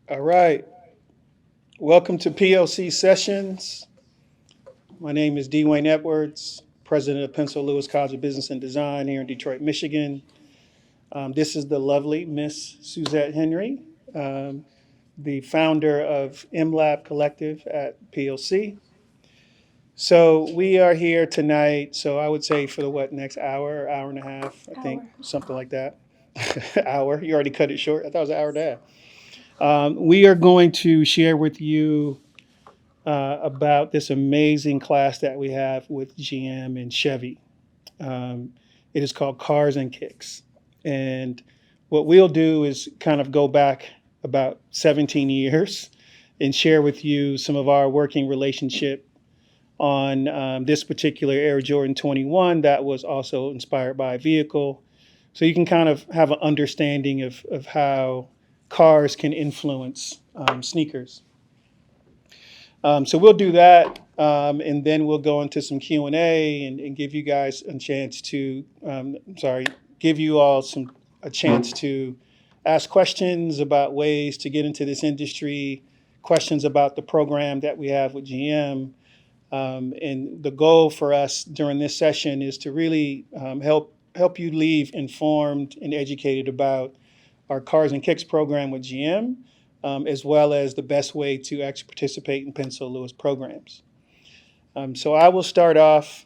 All right. Welcome to PLC Sessions. My name is Dwayne Edwards, president of Pencil Lewis College of Business and Design here in Detroit, Michigan. This is the lovely Miss Suzette Henry, um, the founder of MLab Collective at PLC. So we are here tonight. So I would say for the next hour, hour and a half, I think, something like that. Hour. You already cut it short. I thought it was an hour and a half. We are going to share with you about this amazing class that we have with GM and Chevy. It is called Cars and Kicks. And what we'll do is kind of go back about 17 years and share with you some of our working relationship on this particular Air Jordan 21 that was also inspired by a vehicle. So you can kind of have an understanding of how cars can influence sneakers. So we'll do that, and then we'll go into some Q&A and give you guys a chance to, give you all a chance to ask questions about ways to get into this industry, questions about the program that we have with GM. And the goal for us during this session is to really help you leave informed and educated about our Cars and Kicks program with GM, as well as the best way to actually participate in Pencil Lewis programs. So I will start off,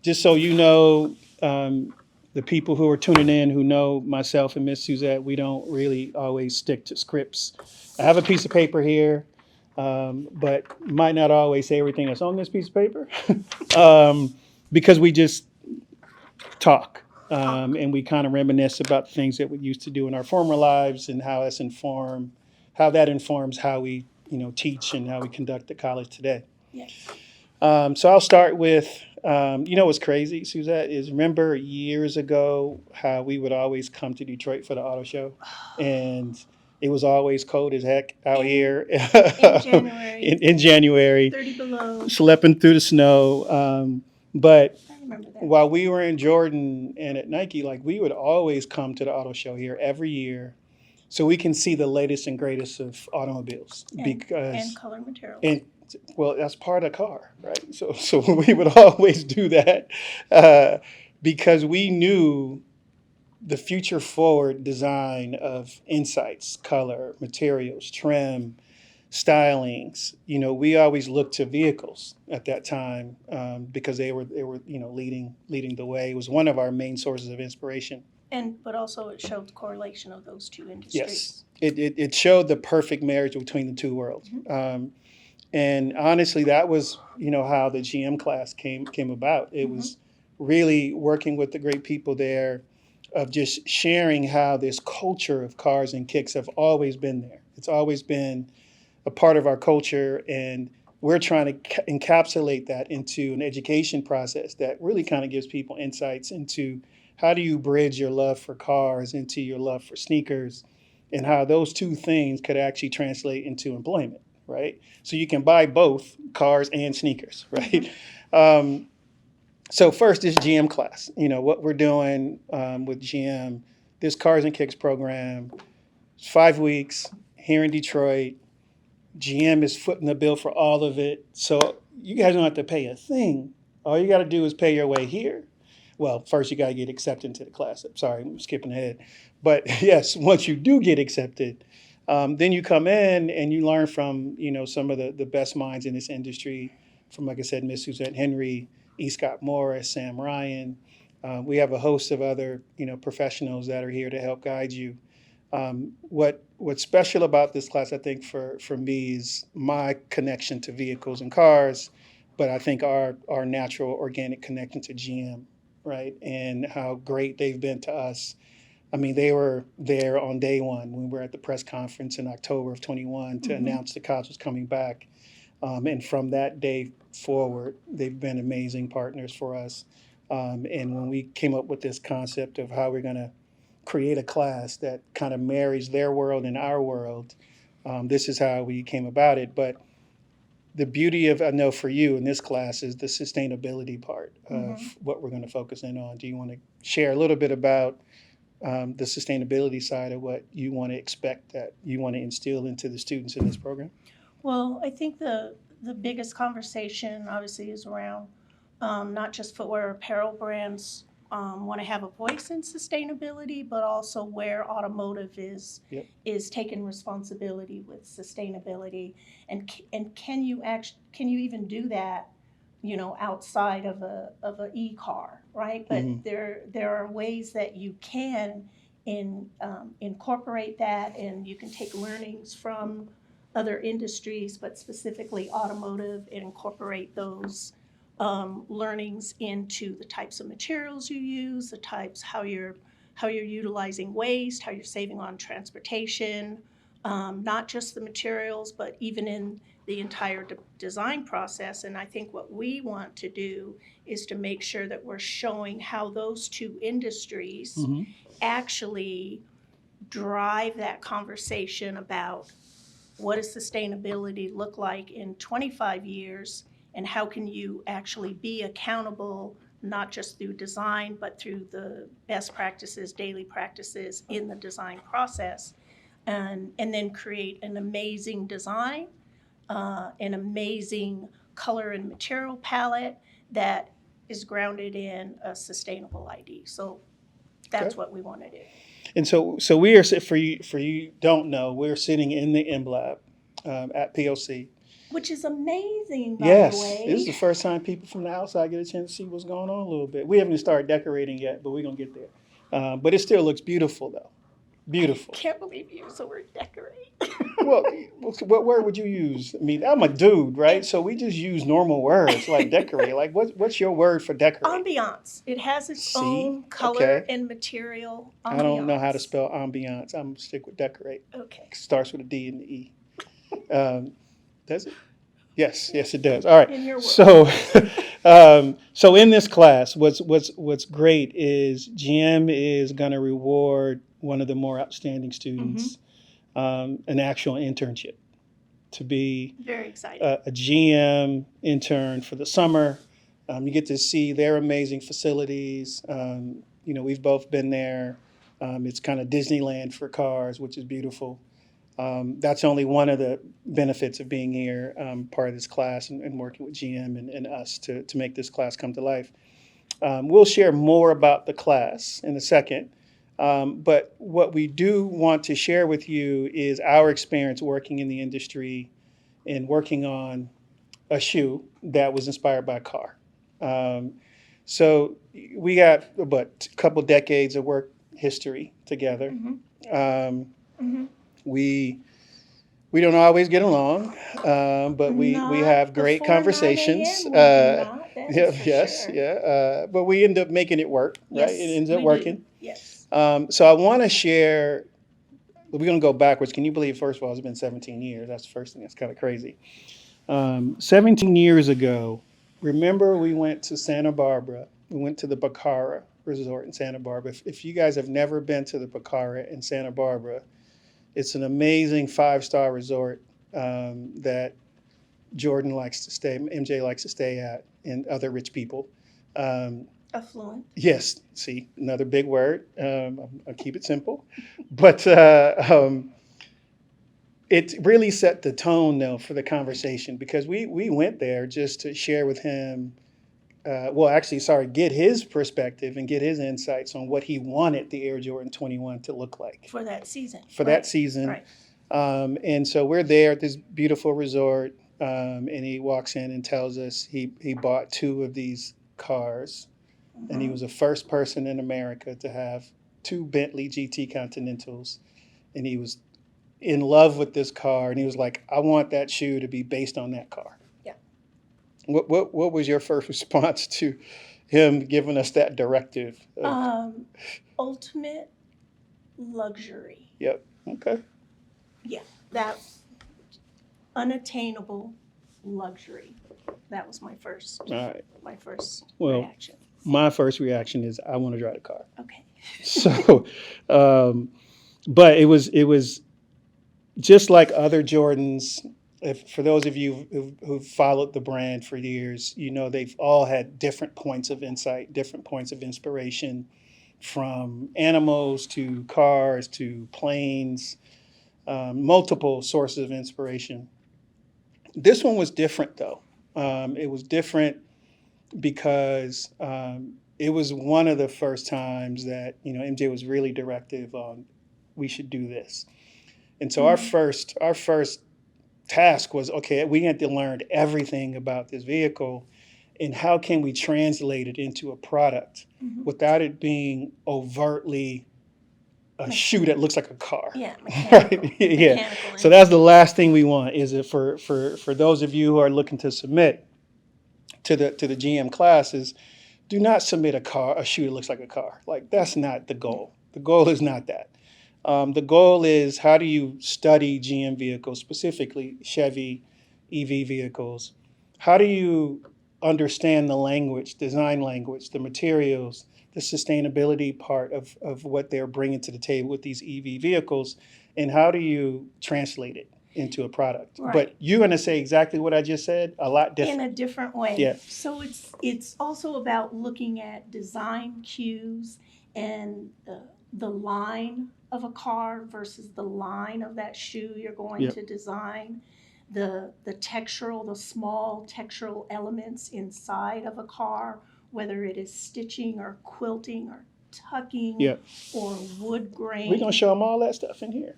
just so you know, the people who are tuning in who know myself and Miss Suzette, we don't really always stick to scripts. I have a piece of paper here, but might not always say everything that's on this piece of paper because we just talk. And we kind of reminisce about the things that we used to do in our former lives and how that informs how we teach and how we conduct the college today. Yes. So I'll start with what's crazy, Suzette, is remember years ago how we would always come to Detroit for the auto show, and it was always cold as heck out here In January. in January, 30 below. schlepping through the snow. But I remember that. while we were in Jordan and at Nike, like we would always come to the auto show here every year, so we can see the latest and greatest of automobiles. And color materials. And well, that's part of the car, right? So we would always do that because we knew the future forward design of insights, color, materials, trim, stylings. We always looked to vehicles at that time because they were leading the way. It was one of our main sources of inspiration. But also it showed the correlation of those two industries. Yes, it showed the perfect marriage between the two worlds. And honestly, that was how the GM class came about. It was really working with the great people there, of just sharing how this culture of cars and kicks have always been there. It's always been a part of our culture, and we're trying to encapsulate that into an education process that really kind of gives people insights into how do you bridge your love for cars into your love for sneakers, and how those two things could actually translate into employment, right? So you can buy both cars and sneakers, right? So first, this GM class. What we're doing with GM, this Cars and Kicks program, it's 5 weeks here in Detroit. GM is footing the bill for all of it. So you guys don't have to pay a thing. All you got to do is pay your way here. Well, first you got to get accepted into the class. I'm sorry, I'm skipping ahead. But yes, once you do get accepted, then you come in and you learn from some of the best minds in this industry, from, like I said, Miss Suzette Henry, E. Scott Morris, Sam Ryan. We have a host of other professionals that are here to help guide you. What's special about this class, I think, for me, is my connection to vehicles and cars, but I think our natural organic connection to GM, right, and how great they've been to us. I mean, they were there on day one when we were at the press conference in October of 21 to announce the college was coming back. And from that day forward, they've been amazing partners for us. And when we came up with this concept of how we're going to create a class that kind of marries their world and our world, this is how we came about it. But the beauty of, I know for you in this class, is the sustainability part of what we're going to focus in on. Do you want to share a little bit about the sustainability side of what you want to expect that you want to instill into the students in this program? Well, I think the biggest conversation obviously is around not just footwear or apparel brands want to have a voice in sustainability, but also where automotive Yep. is taking responsibility with sustainability, and can you even do that, outside of a e-car, right? But Mhm. there are ways that you can incorporate that, and you can take learnings from other industries, but specifically automotive, and incorporate those learnings into the types of materials you use, the types, how you're utilizing waste, how you're saving on transportation, not just the materials, but even in the entire design process. And I think what we want to do is to make sure that we're showing how those two industries Mhm. actually drive that conversation about what does sustainability look like in 25 years, and how can you actually be accountable, not just through design, but through the best practices, daily practices in the design process, and then create an amazing design, an amazing color and material palette that is grounded in a sustainable ID. So Okay. that's what we want to do. And so we are for you don't know, we're sitting in the M Lab at PLC. Which is amazing, by the Yes, way. this is the first time people from the outside get a chance to see what's going on a little bit. We haven't even started decorating yet, but we're gonna get there. But it still looks beautiful, though. Beautiful. Can't believe you used the word decorate. Well, what word would you use? I mean, I'm a dude, right? So we just use normal words like decorate. Like, what's your word for decorate? Ambiance. It has its See? own color Okay. and material. I don't know how to Ambiance. spell ambiance. I'm gonna stick with decorate. Okay. Starts with a D and the E. Does it? Yes, it does. All right. In your world. So, so in this class, what's great is GM is going to reward one of the more outstanding students an actual internship to be Very exciting. a GM intern for the summer. You get to see their amazing facilities. We've both been there. It's kind of Disneyland for cars, which is beautiful. That's only one of the benefits of being here, part of this class, and working with GM and us to make this class come to life. We'll share more about the class in a second. But what we do want to share with you is our experience working in the industry and working on a shoe that was inspired by a car. So we got a couple decades of work history together. We don't always get along, but we have great Not before 9 conversations. a.m. we do not, that is for Yes, sure. yeah. But we end up making it work, right? Yes, It ends up we do. working. Yes. So I want to share. We're going to go backwards. Can you believe? First of all, it's been 17 years. That's the first thing. That's kind of crazy. 17 years ago, remember we went to Santa Barbara. We went to the Bacara Resort in Santa Barbara. If you guys have never been to the Bacara in Santa Barbara, it's an amazing 5-star resort that Jordan likes to stay, MJ likes to stay at, and other rich people. Affluent. Yes, see, another big word. I'll keep it simple. But it really set the tone, though, for the conversation because we went there just to share with him, get his perspective and get his insights on what he wanted the Air Jordan 21 to look like. For that season. That season. Right. And so we're there at this beautiful resort, and he walks in and tells us he bought 2 of these cars, and he was the first person in America to have 2 Bentley GT Continentals, and he was in love with this car, and he was like, I want that shoe to be based on that car. Yeah. What was your first response to him giving us that directive? Ultimate luxury. Yep. Okay. Yeah, that unattainable luxury. That was my first. All right. My first Well, reaction. My first reaction is I want to drive the car. Okay. So, but it was just like other Jordans. For those of you who've followed the brand for years, they've all had different points of insight, different points of inspiration from animals to cars to planes, multiple sources of inspiration. This one was different though. It was different because it was one of the first times that MJ was really directive on we should do this. And so our first task was, okay, we had to learn everything about this vehicle and how can we translate it into a product without it being overtly a shoe that looks like a car. Yeah, mechanical. Right? Yeah. Mechanical So that's the last thing we want is it for those of you who are looking to submit to the GM classes, do not submit a shoe that looks like a car. Like that's not the goal. The goal is not that. The goal is how do you study GM vehicles, specifically Chevy EV vehicles? How do you understand the language, design language, the materials, the sustainability part of what they're bringing to the table with these EV vehicles, and how do you translate it into a product? Right. But you're going to say exactly what I just said, a lot different. in a different way. Yeah. So it's also about looking at design cues and the line of a car versus the line of that shoe you're going Yep. to design. The textural, the small textural elements inside of a car, whether it is stitching or quilting or tucking Yep. or wood grain. We're going to show them all that stuff in here.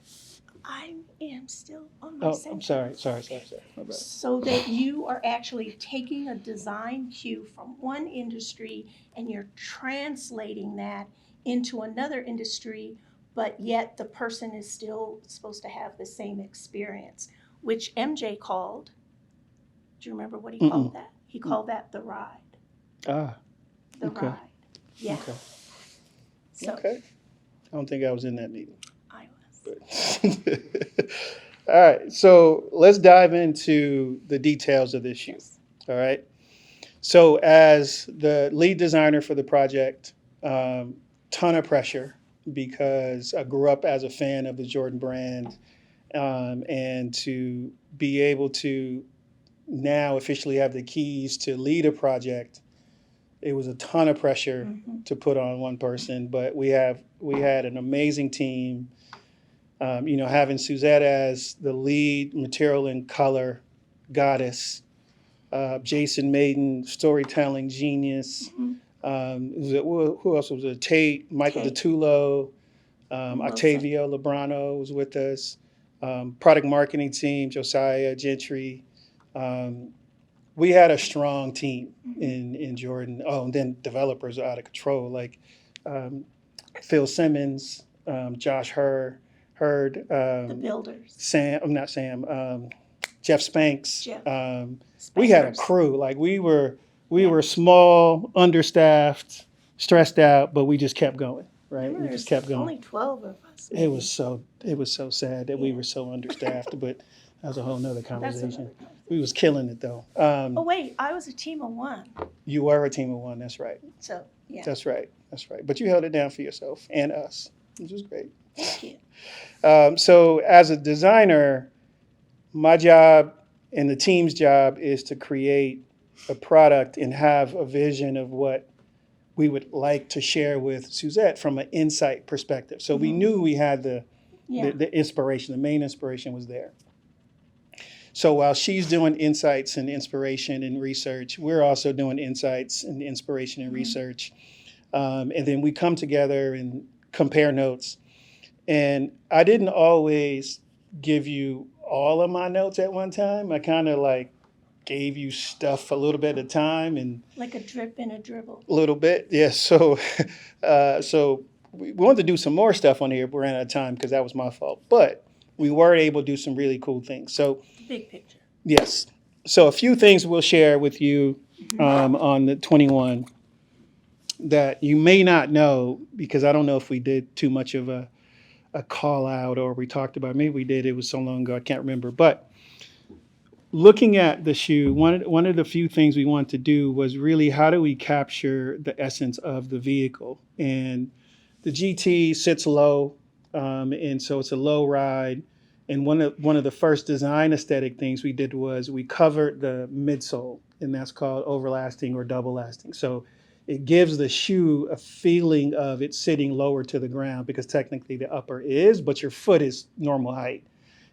I am still on my Oh, sentence. I'm sorry. My bad. So that you are actually taking a design cue from one industry and you're translating that into another industry, but yet the person is still supposed to have the same experience, which MJ called. Do you remember what he called that? He called that the ride. Ah, The okay. ride. Yeah. okay. So Okay. I don't think I was in that meeting. I was. But all right, so let's dive into the details of this shoe. Yes. All right. So as the lead designer for the project, ton of pressure because I grew up as a fan of the Jordan brand, and to be able to now officially have the keys to lead a project, it was a ton of pressure to put on one person. But we had an amazing team. Having Suzette as the lead material and color goddess, Jason Maiden, storytelling genius. Who else was it? Tate, Michael Tate. DiTullo, Octavio Lebrano was with us. Product marketing team, Josiah Gentry. We had a strong team in Jordan. Oh, and then developers are out of control, like Phil Simmons, Josh Hurd, The builders. Jeff Spanks. Jeff. We had a Spankers. crew. Like we were small, understaffed, stressed out, but we just kept going. Right, Remember, we just kept going. Only 12 of us. It was so sad that we were so understaffed, but that was a whole nother That's conversation. another conversation. We was killing it though. Oh wait, I was a team of one. You were a team of one. That's right. So yeah, That's right. But you held it down for yourself and us, which was great. thank you. So as a designer, my job and the team's job is to create a product and have a vision of what we would like to share with Suzette from an insight perspective. So we knew we had the inspiration. The main inspiration was there. So while she's doing insights and inspiration and research, we're also doing insights and inspiration and research. And then we come together and compare notes. And I didn't always give you all of my notes at one time. I kind of like gave you stuff a little bit at a time and Like a drip and a dribble. a little bit. Yeah. So we wanted to do some more stuff on here, but we ran out of time because that was my fault. But we were able to do some really cool things. So Big picture. yes. So a few things we'll share with you on the 21 that you may not know, because I don't know if we did too much of a call out or we talked about. Maybe we did. It was so long ago, I can't remember. But looking at the shoe, one of the few things we wanted to do was really how do we capture the essence of the vehicle? And the GT sits low, and so it's a low ride. And one of the first design aesthetic things we did was we covered the midsole, and that's called overlasting or double lasting. So it gives the shoe a feeling of it sitting lower to the ground because technically the upper is, but your foot is normal height.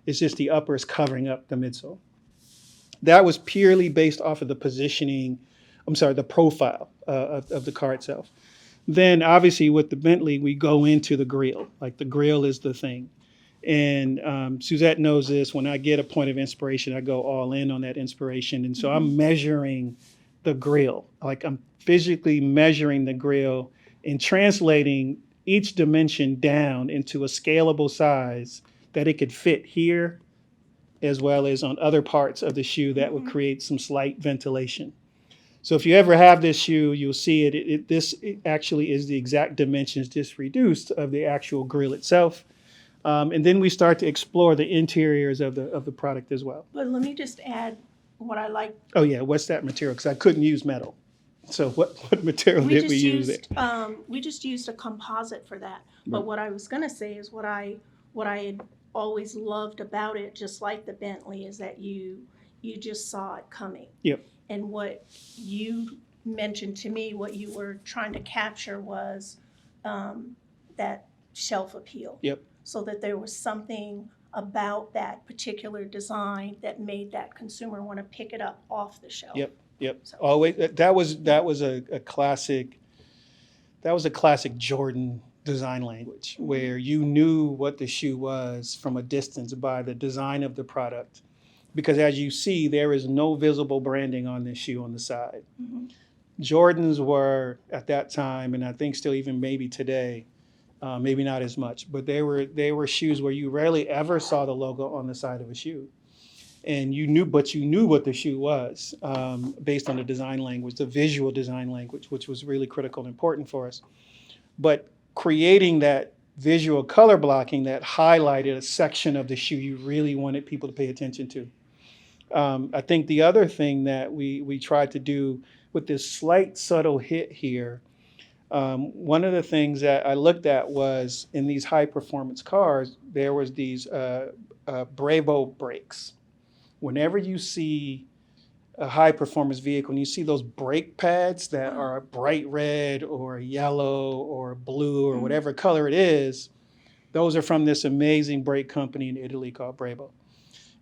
It's just the upper is covering up the midsole. That was purely based off of the positioning, the profile of the car itself. Then obviously with the Bentley, we go into the grill. Like the grill is the thing. And Suzette knows this. When I get a point of inspiration, I go all in on that inspiration. And so I'm measuring the grill. Like I'm physically measuring the grill and translating each dimension down into a scalable size that it could fit here as well as on other parts of the shoe that would create some slight ventilation. So if you ever have this shoe, you'll see it actually is the exact dimensions just reduced of the actual grill itself. And then we start to explore the interiors of the product as well. But let me just add what I like. Oh yeah, what's that material? Because I couldn't use metal. So what material did we use there? We just used a composite for that. But what I was going to say is what I had always loved about it, just like the Bentley, is that you just saw it coming. Yep. And what you mentioned to me, what you were trying to capture was that shelf appeal. Yep. So that there was something about that particular design that made that consumer want to pick it up off the shelf. Yep. So. Always that was a classic. That was a classic Jordan design language where you knew what the shoe was from a distance by the design of the product. Because as you see, there is no visible branding on this shoe on the side. Jordans were at that time, and I think still even maybe today, maybe not as much, but they were shoes where you rarely ever saw the logo on the side of a shoe. And you knew what the shoe was based on the design language, the visual design language, which was really critical and important for us. But creating that visual color blocking that highlighted a section of the shoe you really wanted people to pay attention to. I think the other thing that we tried to do with this slight subtle hit here, one of the things that I looked at was in these high performance cars, there was these Bravo brakes. Whenever you see a high performance vehicle and you see those brake pads that are bright red or yellow or blue or whatever color it is, those are from this amazing brake company in Italy called Bravo.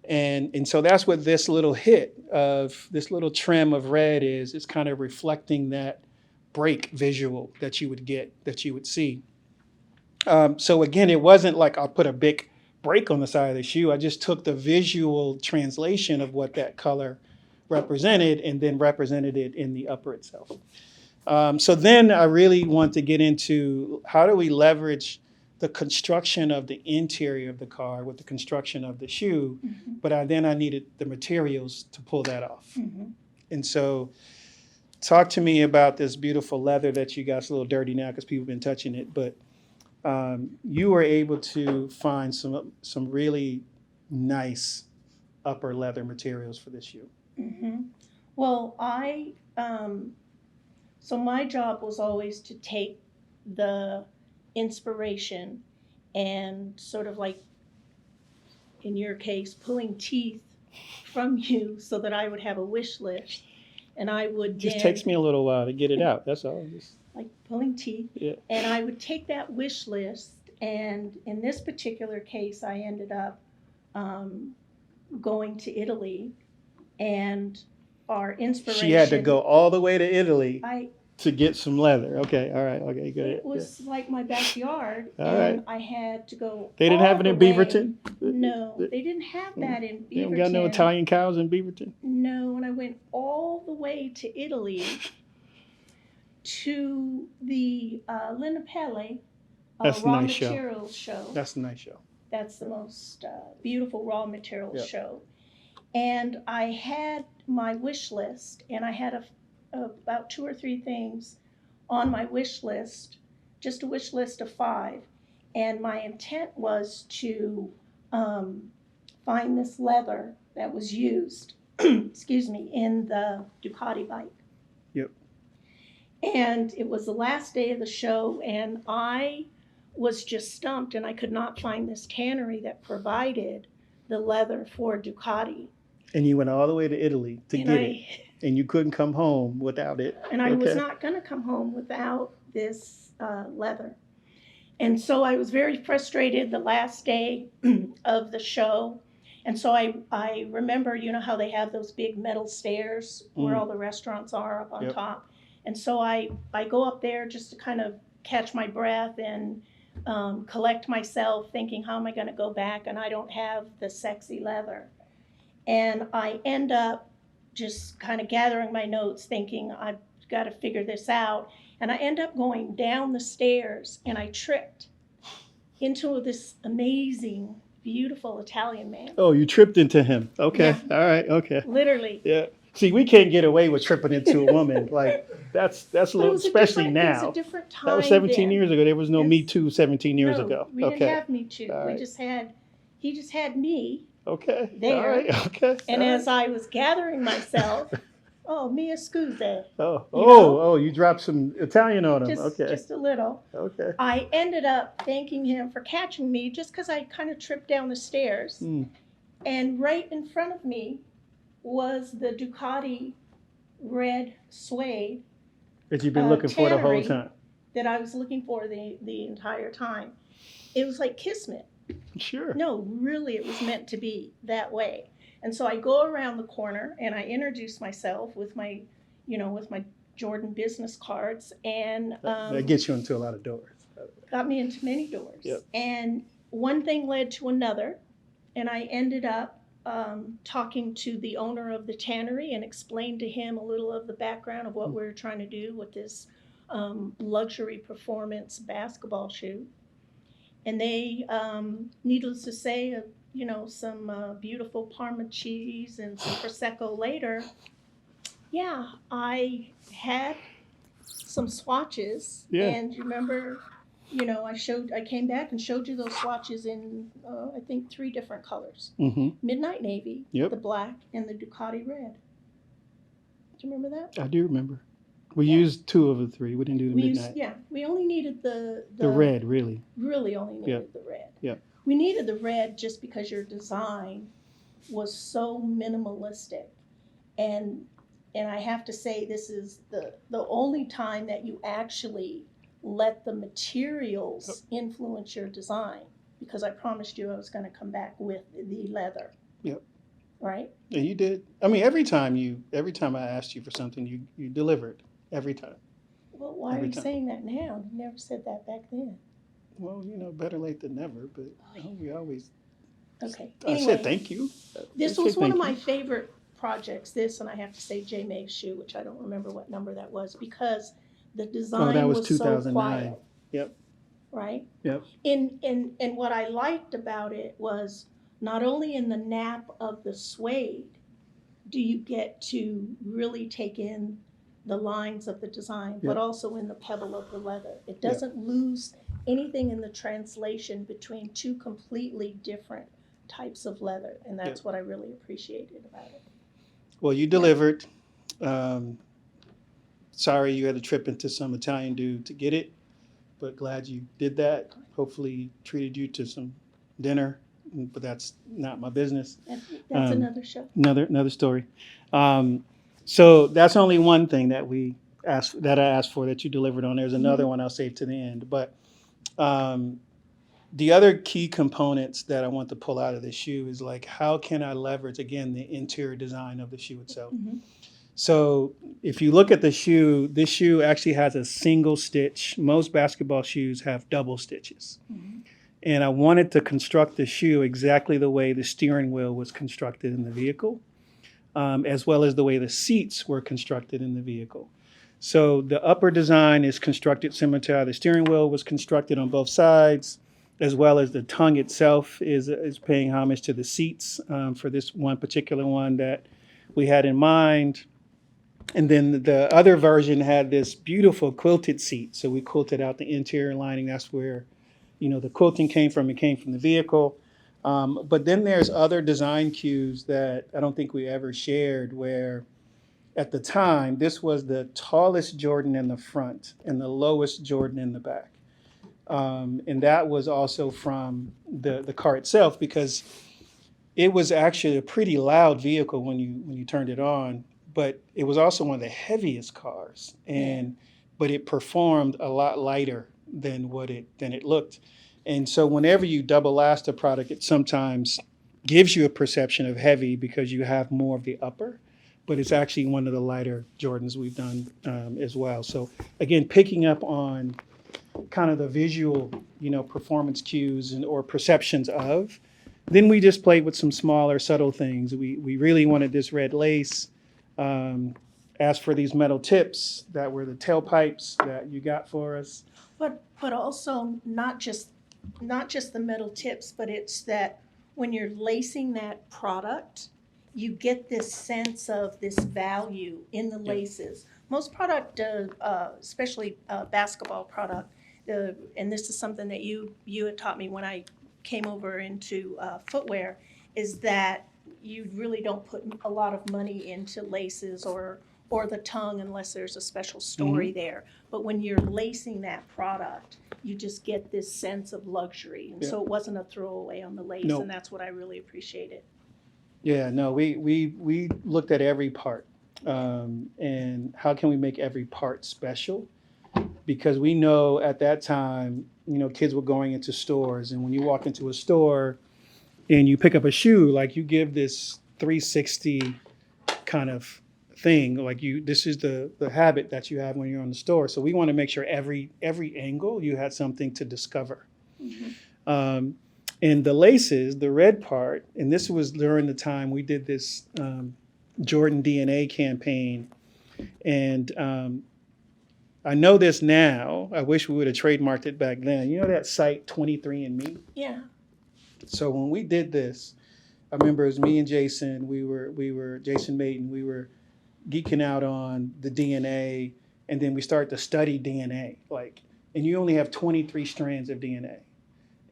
And so that's what this little hit of this little trim of red is. It's kind of reflecting that brake visual that you would get, that you would see. So again, it wasn't like I'll put a big brake on the side of the shoe. I just took the visual translation of what that color represented and then represented it in the upper itself. So then I really want to get into how do we leverage the construction of the interior of the car with the construction of the shoe, but I needed the materials to pull that off. And so talk to me about this beautiful leather that you got. It's a little dirty now because people have been touching it, but you were able to find some really nice upper leather materials for this shoe. Well, so my job was always to take the inspiration and sort of like, in your case, pulling teeth from you so that I would have a wish list. And I would just takes me a little while to get it out. That's all. Like pulling teeth. Yeah. And I would take that wish list, and in this particular case, I ended up going to Italy, and our inspiration. She had to go all the way to Italy to get some leather. Okay, all right, okay, good. It was like my backyard, all and right. I had to go. They didn't have it in Beaverton? No, they didn't have that in Beaverton. You don't got no Italian cows in Beaverton? No, and I went all the way to Italy to the Linda Pelle Raw nice Materials show. That's a nice show. That's the most beautiful raw materials show. And I had my wish list, and I had about 2 or 3 things on my wish list, just a wish list of 5. And my intent was to find this leather that was used, excuse me, in the Ducati bike. Yep. And it was the last day of the show, and I was just stumped, and I could not find this tannery that provided the leather for Ducati. And you went all the way to Italy to And get it, and you couldn't come home without it. And I was Okay. not going to come home without this leather. And so I was very frustrated the last day of the show. And so I remember, you know how they have those big metal stairs where all the restaurants are up on Yep. top. And so I go up there just to kind of catch my breath and collect myself, thinking, how am I going to go back? And I don't have the sexy leather. And I end up just kind of gathering my notes, thinking, I've got to figure this out. And I end up going down the stairs, and I tripped into this amazing, beautiful Italian man. Oh, you tripped into him. Okay. Yeah. All right. Okay. Literally. Yeah. See, we can't get away with tripping into a woman. Like that's a But it little, was especially It was now. a different time. That was 17 then. years ago. There was no Me Yes. Too 17 years No, ago. we Okay. didn't have Me Too. All We right. just had, he just had me. Okay. There. All right. Okay. And All as right. I was gathering myself, oh, mia scusa. Oh, you know? oh, you dropped some Italian on him. Okay. Just a little. Okay. I ended up thanking him for catching me just because I kind of tripped down the stairs. Mm. And right in front of me was the Ducati red suede That you've been looking for the whole tannery time. that I was looking for the entire time. It was like kismet. Sure. No, really, it was meant to be that way. And so I go around the corner and I introduce myself with my, with my Jordan business cards, and That gets you into a lot of doors. got me into many doors. Yep. And one thing led to another, and I ended up talking to the owner of the tannery and explained to him a little of the background of what we were trying to do with this luxury performance basketball shoe. And they, needless to say, some beautiful Parma cheese and some Prosecco later. Yeah, I had some swatches. Yeah. And you remember, I came back and showed you those swatches in, I think, 3 different colors. Mm-hmm. Midnight Navy, Yep. the black, and the Ducati red. Do you remember that? I do remember. We used 2 of the 3. We didn't do the midnight. We only needed the red, really. Really only needed the red. Yeah. We needed the red just because your design was so minimalistic. And I have to say, this is the only time that you actually let the materials influence your design, because I promised you I was going to come back with the leather. Yep. Right? Yeah, you did. I mean, every time I asked you for something, you delivered. Every time. Well, why are you saying that now? You never said that back then. Well, better late than never, but we always. Okay. I said thank you. This was one of my favorite projects, and I have to say J. May's shoe, which I don't remember what number that was, because the design was 2009. So quiet. Yep. Right? Yep. And what I liked about it was not only in the nap of the suede do you get to really take in the lines of the design, but also in the pebble of the leather. It doesn't lose anything in the translation between 2 completely different types of leather, and that's what I really appreciated about it. Well, you delivered. Sorry you had to trip into some Italian dude to get it, but glad you did that. Hopefully treated you to some dinner, but that's not my business. That's another show. Another story. So that's only one thing that I asked for that you delivered on. There's another one I'll save to the end. But the other key components that I want to pull out of this shoe is like, how can I leverage, again, the interior design of the shoe itself? Mm-hmm. So if you look at the shoe, this shoe actually has a single stitch. Most basketball shoes have double stitches. Mm-hmm. And I wanted to construct the shoe exactly the way the steering wheel was constructed in the vehicle. As well as the way the seats were constructed in the vehicle. So the upper design is constructed similar to how the steering wheel was constructed on both sides, as well as the tongue itself is paying homage to the seats for this one particular one that we had in mind. And then the other version had this beautiful quilted seat. So we quilted out the interior lining. That's where, the quilting came from. It came from the vehicle. But then there's other design cues that I don't think we ever shared, where at the time, this was the tallest Jordan in the front and the lowest Jordan in the back. And that was also from the car itself, because it was actually a pretty loud vehicle when you turned it on, but it was also one of the heaviest cars, Yeah. and but it performed a lot lighter than it looked. And so whenever you double last a product, it sometimes gives you a perception of heavy because you have more of the upper, but it's actually one of the lighter Jordans we've done as well. So again, picking up on kind of the visual, performance cues and or perceptions of. Then we just played with some smaller, subtle things. We really wanted this red lace. Asked for these metal tips that were the tailpipes that you got for us. But also not just the metal tips, but it's that when you're lacing that product, you get this sense of this value in the Yeah. laces. Most product, especially basketball product, and this is something that you had taught me when I came over into footwear, is that you really don't put a lot of money into laces or the tongue unless there's a special story there. But when you're lacing that product, you just get this sense of luxury. And so it wasn't a throwaway on the lace, No. and that's what I really appreciated. Yeah, no, we looked at every part, and how can we make every part special? Because we know at that time, kids were going into stores, and when you walk into a store and you pick up a shoe, like you give this 360 kind of thing, like this is the habit that you have when you're in the store. So we want to make sure every angle you had something to discover. Um, and the laces, the red part, and this was during the time we did this Jordan DNA campaign, and I know this now. I wish we would have trademarked it back then. You know that site 23andMe? Yeah. So when we did this, I remember it was me and Jason. We were Jason Maiden. We were geeking out on the DNA, and then we started to study DNA. And you only have 23 strands of DNA,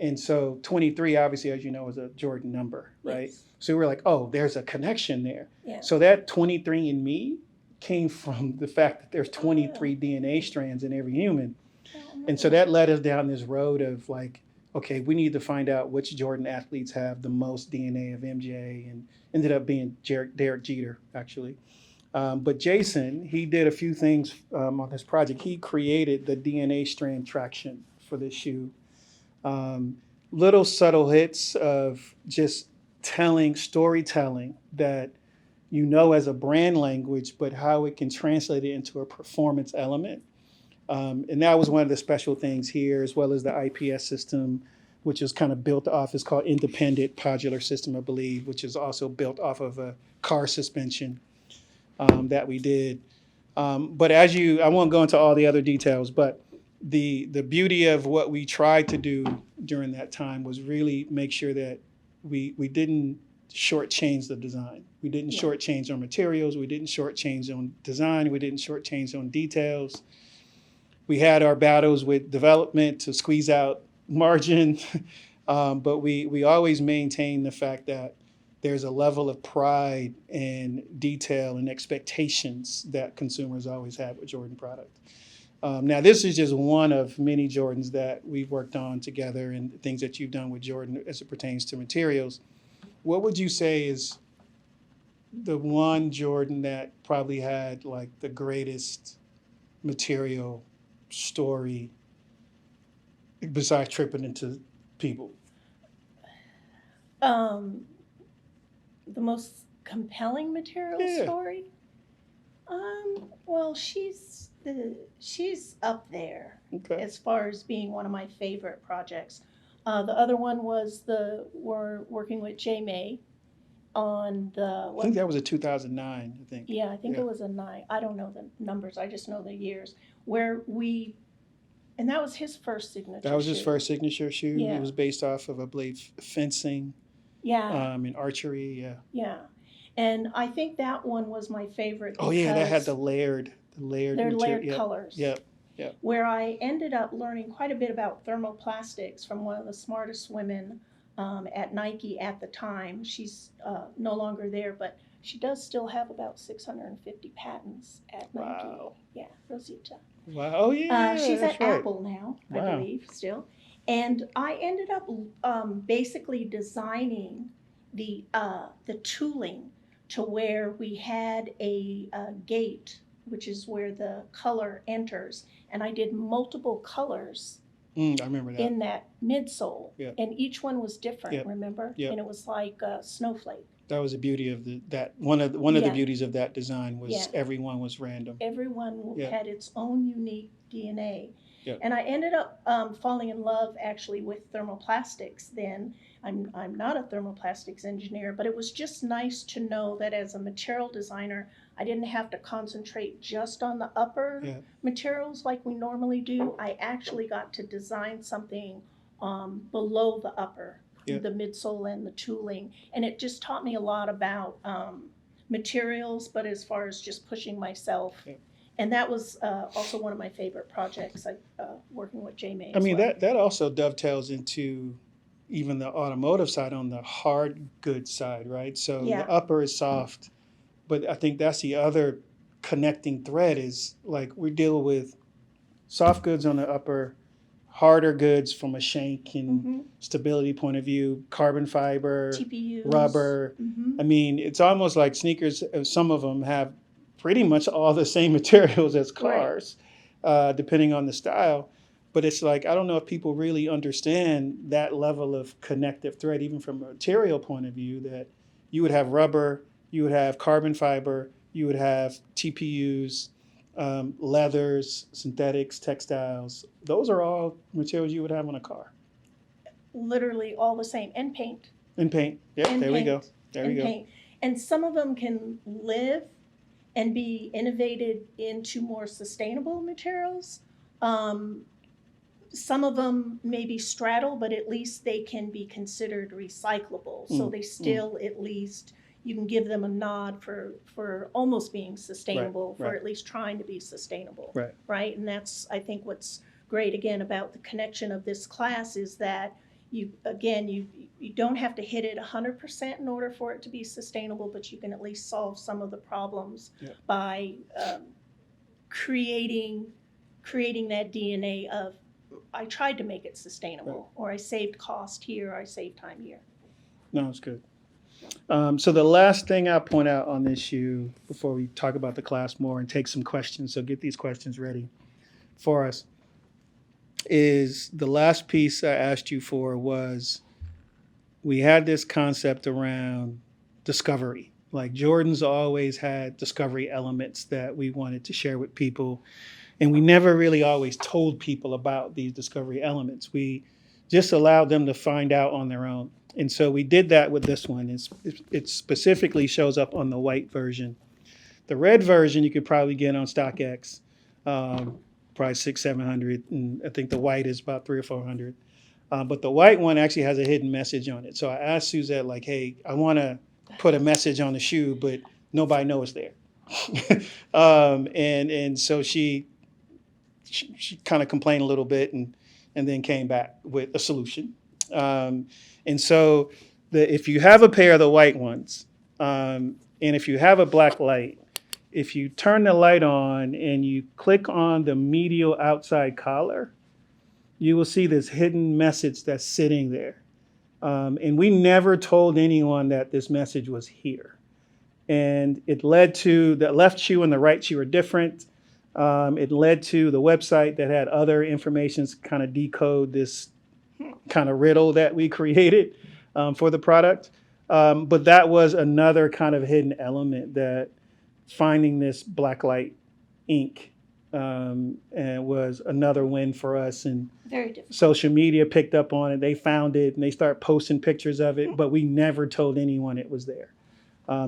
and so 23, obviously, as you know, is a Jordan number, right? Yes. So we were like, oh, there's a connection there. Yeah. So that 23andMe came from the fact that there's 23 DNA strands in every human. And so that led us down this road of okay, we need to find out which Jordan athletes have the most DNA of MJ, and ended up being Derek Jeter, actually. But Jason, he did a few things on this project. He created the DNA strand traction for this shoe. Little subtle hits of just storytelling that as a brand language, but how it can translate it into a performance element. And that was one of the special things here, as well as the IPS system, which is kind of built off, it's called Independent Podular System, I believe, which is also built off of a car suspension that we did. But I won't go into all the other details, but the beauty of what we tried to do during that time was really make sure that we didn't shortchange the design. We didn't shortchange on materials. We didn't shortchange on design. We didn't shortchange on details. We had our battles with development to squeeze out margin, but we always maintain the fact that there's a level of pride and detail and expectations that consumers always have with Jordan product. Now, this is just one of many Jordans that we've worked on together and things that you've done with Jordan as it pertains to materials. What would you say is the one Jordan that probably had the greatest material story besides tripping into people? The most compelling material story? Well, she's up there as far as being one of my favorite projects. The other one was we're working with J. May on I think that was a 2009, I think. Yeah, I think it was a 9. I don't know the numbers. I just know the years. And that was his first signature That was his shoe. first signature shoe. Yeah. It was based off of, I believe, fencing. Yeah. And archery. Yeah. Yeah. And I think that one was my favorite. Oh yeah, that had the layered they're material. layered colors. Yep. Where I ended up learning quite a bit about thermoplastics from one of the smartest women at Nike at the time. She's no longer there, but she does still have about 650 patents at Nike. Wow. Yeah, Rosita. Wow. Oh yeah. She's that's at right. Apple now, Wow. I believe, still. And I ended up basically designing the tooling to where we had a gate, which is where the color enters, and I did multiple colors I remember that. in that midsole, Yeah. and each one was different. Yeah. Remember? Yeah. And it was like a snowflake. That was the beauty of that one of the Yeah. beauties of that design was Yeah. everyone was random. Everyone Yeah. had its own unique DNA. Yeah. And I ended up falling in love actually with thermoplastics then. I'm not a thermoplastics engineer, but it was just nice to know that as a material designer, I didn't have to concentrate just on the upper Yeah. materials like we normally do. I actually got to design something below the upper, Yeah. the midsole and the tooling. And it just taught me a lot about materials, but as far as just pushing myself. Yeah. And that was also one of my favorite projects, working with J May. I mean, well. that also dovetails into even the automotive side on the hard goods side, right? So Yeah. the upper is soft, but I think that's the other connecting thread is like we deal with soft goods on the upper, harder goods from a shank and Mhm. stability point of view, carbon fiber, TPUs. rubber. Mhm. I mean, it's almost like sneakers, some of them have pretty much all the same materials as cars, depending on the style. But it's like, I don't know if people really understand that level of connective thread, even from a material point of view, that you would have rubber, you would have carbon fiber, you would have TPUs, leathers, synthetics, textiles. Those are all materials you would have on a car. Literally all the same. And paint. And paint. Yeah, And there we paint. go. There we And go. paint. And some of them can live and be innovated into more sustainable materials. Some of them maybe straddle, but at least they can be considered recyclable. So they still, at least, you can give them a nod for almost being sustainable, for right. at least trying to be sustainable. Right. Right? And that's, I think, what's great, again, about the connection of this class is that you don't have to hit it 100% in order for it to be sustainable, but you can at least solve some of the problems by creating that DNA of, I tried to make it sustainable, or I saved cost here, or I saved time here. No, it's good. So the last thing I'll point out on this issue before we talk about the class more and take some questions, so get these questions ready for us, is the last piece I asked you for was we had this concept around discovery. Like Jordan's always had discovery elements that we wanted to share with people. And we never really always told people about these discovery elements. We just allowed them to find out on their own. And so we did that with this one. It specifically shows up on the white version. The red version you could probably get on StockX, probably 600-700, and I think the white is about 300 or 400. But the white one actually has a hidden message on it. So I asked Suzette, like, hey, I want to put a message on the shoe, but nobody knows it's there. And so she kind of complained a little bit and then came back with a solution. And so if you have a pair of the white ones, and if you have a black light, if you turn the light on and you click on the medial outside collar, you will see this hidden message that's sitting there. And we never told anyone that this message was here. And it led to the left shoe and the right shoe are different. It led to the website that had other information to kind of decode this kind of riddle that we created for the product. But that was another kind of hidden element, that finding this blacklight ink and was another win for us. And very difficult. Social media picked up on it. They found it and they start posting pictures of it, but we never told anyone it was there.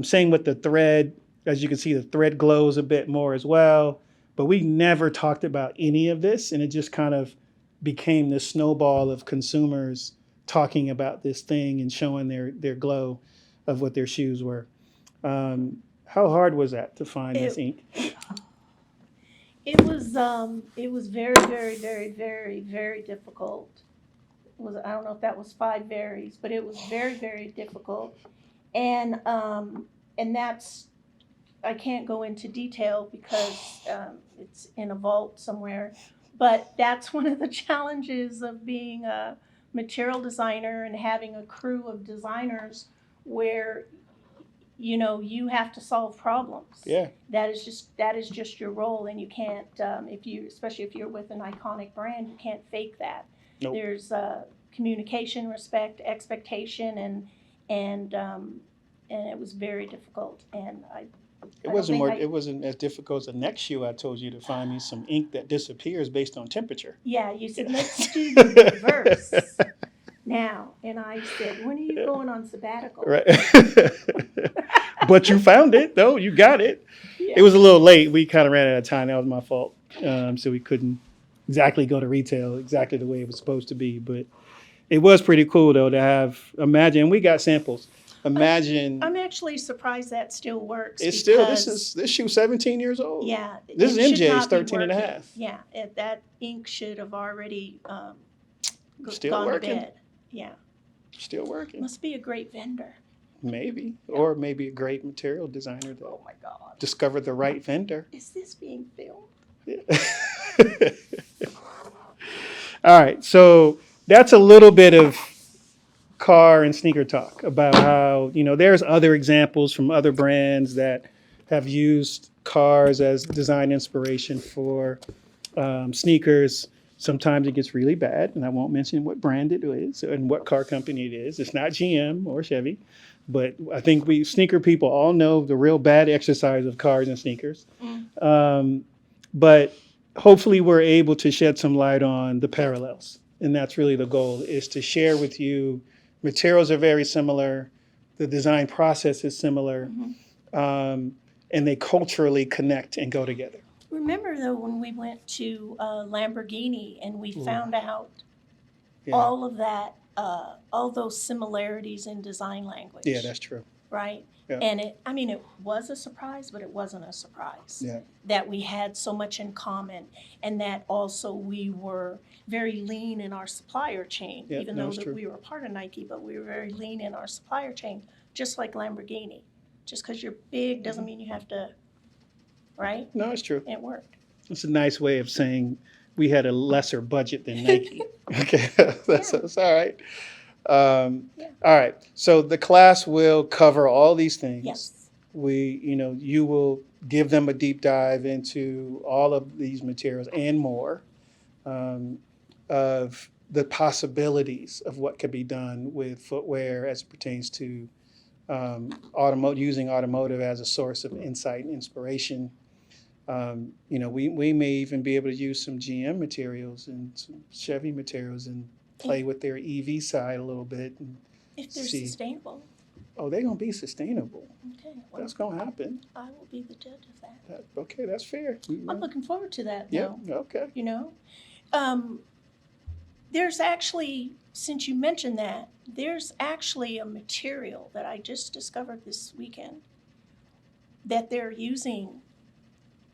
Same with the thread. As you can see, the thread glows a bit more as well. But we never talked about any of this, and it just kind of became this snowball of consumers talking about this thing and showing their glow of what their shoes were. How hard was that to find this ink? It was very, very, very, very, very difficult. I don't know if that was 5 varies, but it was very, very difficult. And that's, I can't go into detail because it's in a vault somewhere, but that's one of the challenges of being a material designer and having a crew of designers where, you know, you have to solve problems. Yeah. That is just your role, and you can't, especially if you're with an iconic brand, you can't fake that. Nope. There's communication, respect, expectation, and it was very difficult. And It I don't wasn't think more. It wasn't as difficult as the next shoe I told you to find me some ink that disappears based on temperature. Yeah, you said let's do the reverse now, and I said, when are you going on sabbatical? Right. But you found it, though. You got it. Yeah. It was a little late. We kind of ran out of time. That was my fault. So we couldn't exactly go to retail exactly the way it was supposed to be. But it was pretty cool, though, to have. Imagine we got samples. Imagine. I'm actually surprised that still works. It's still because, this shoe 17 years old. Yeah. This it is should MJ's not be 13 and a working. half. Yeah, that ink should have already Still gone working. to bed. Yeah, Still working. must be a great vendor. Maybe. Or maybe a great material designer that Oh my God, discovered the right vendor. is this being filmed? Yeah. All right. So that's a little bit of car and sneaker talk about how, you know, there's other examples from other brands that have used cars as design inspiration for sneakers. Sometimes it gets really bad, and I won't mention what brand it is and what car company it is. It's not GM or Chevy, but I think we sneaker people all know the real bad exercise of cars and sneakers. But hopefully we're able to shed some light on the parallels, and that's really the goal, is to share with you. Materials are very similar, the design process is similar, and they culturally connect and go together. Remember though when we went to Lamborghini and we found out Yeah. all of that, all those similarities in design language. Yeah, that's true. Right? Yeah. And it was a surprise, but it wasn't a surprise. Yeah. That we had so much in common, and that also we were very lean in our supplier chain, Yeah, even no, though it's that true. we were part of Nike, but we were very lean in our supplier chain, just like Lamborghini. Just because you're big doesn't mean you have to, right? No, it's true. It worked. It's a nice way of saying we had a lesser budget than Nike. Okay, that's all right. All right. So the class will cover all these things. Yes. You will give them a deep dive into all of these materials and more, of the possibilities of what could be done with footwear as it pertains to using automotive as a source of insight and inspiration. We may even be able to use some GM materials and some Chevy materials and play with their EV side a little bit. And If they're see. sustainable. Oh, they're going to be sustainable. Okay. Well, That's going to happen. I will be the judge of that. Okay, that's fair. I'm looking forward to that. Yeah, Though. okay. You know, there's actually, since you mentioned that, there's actually a material that I just discovered this weekend that they're using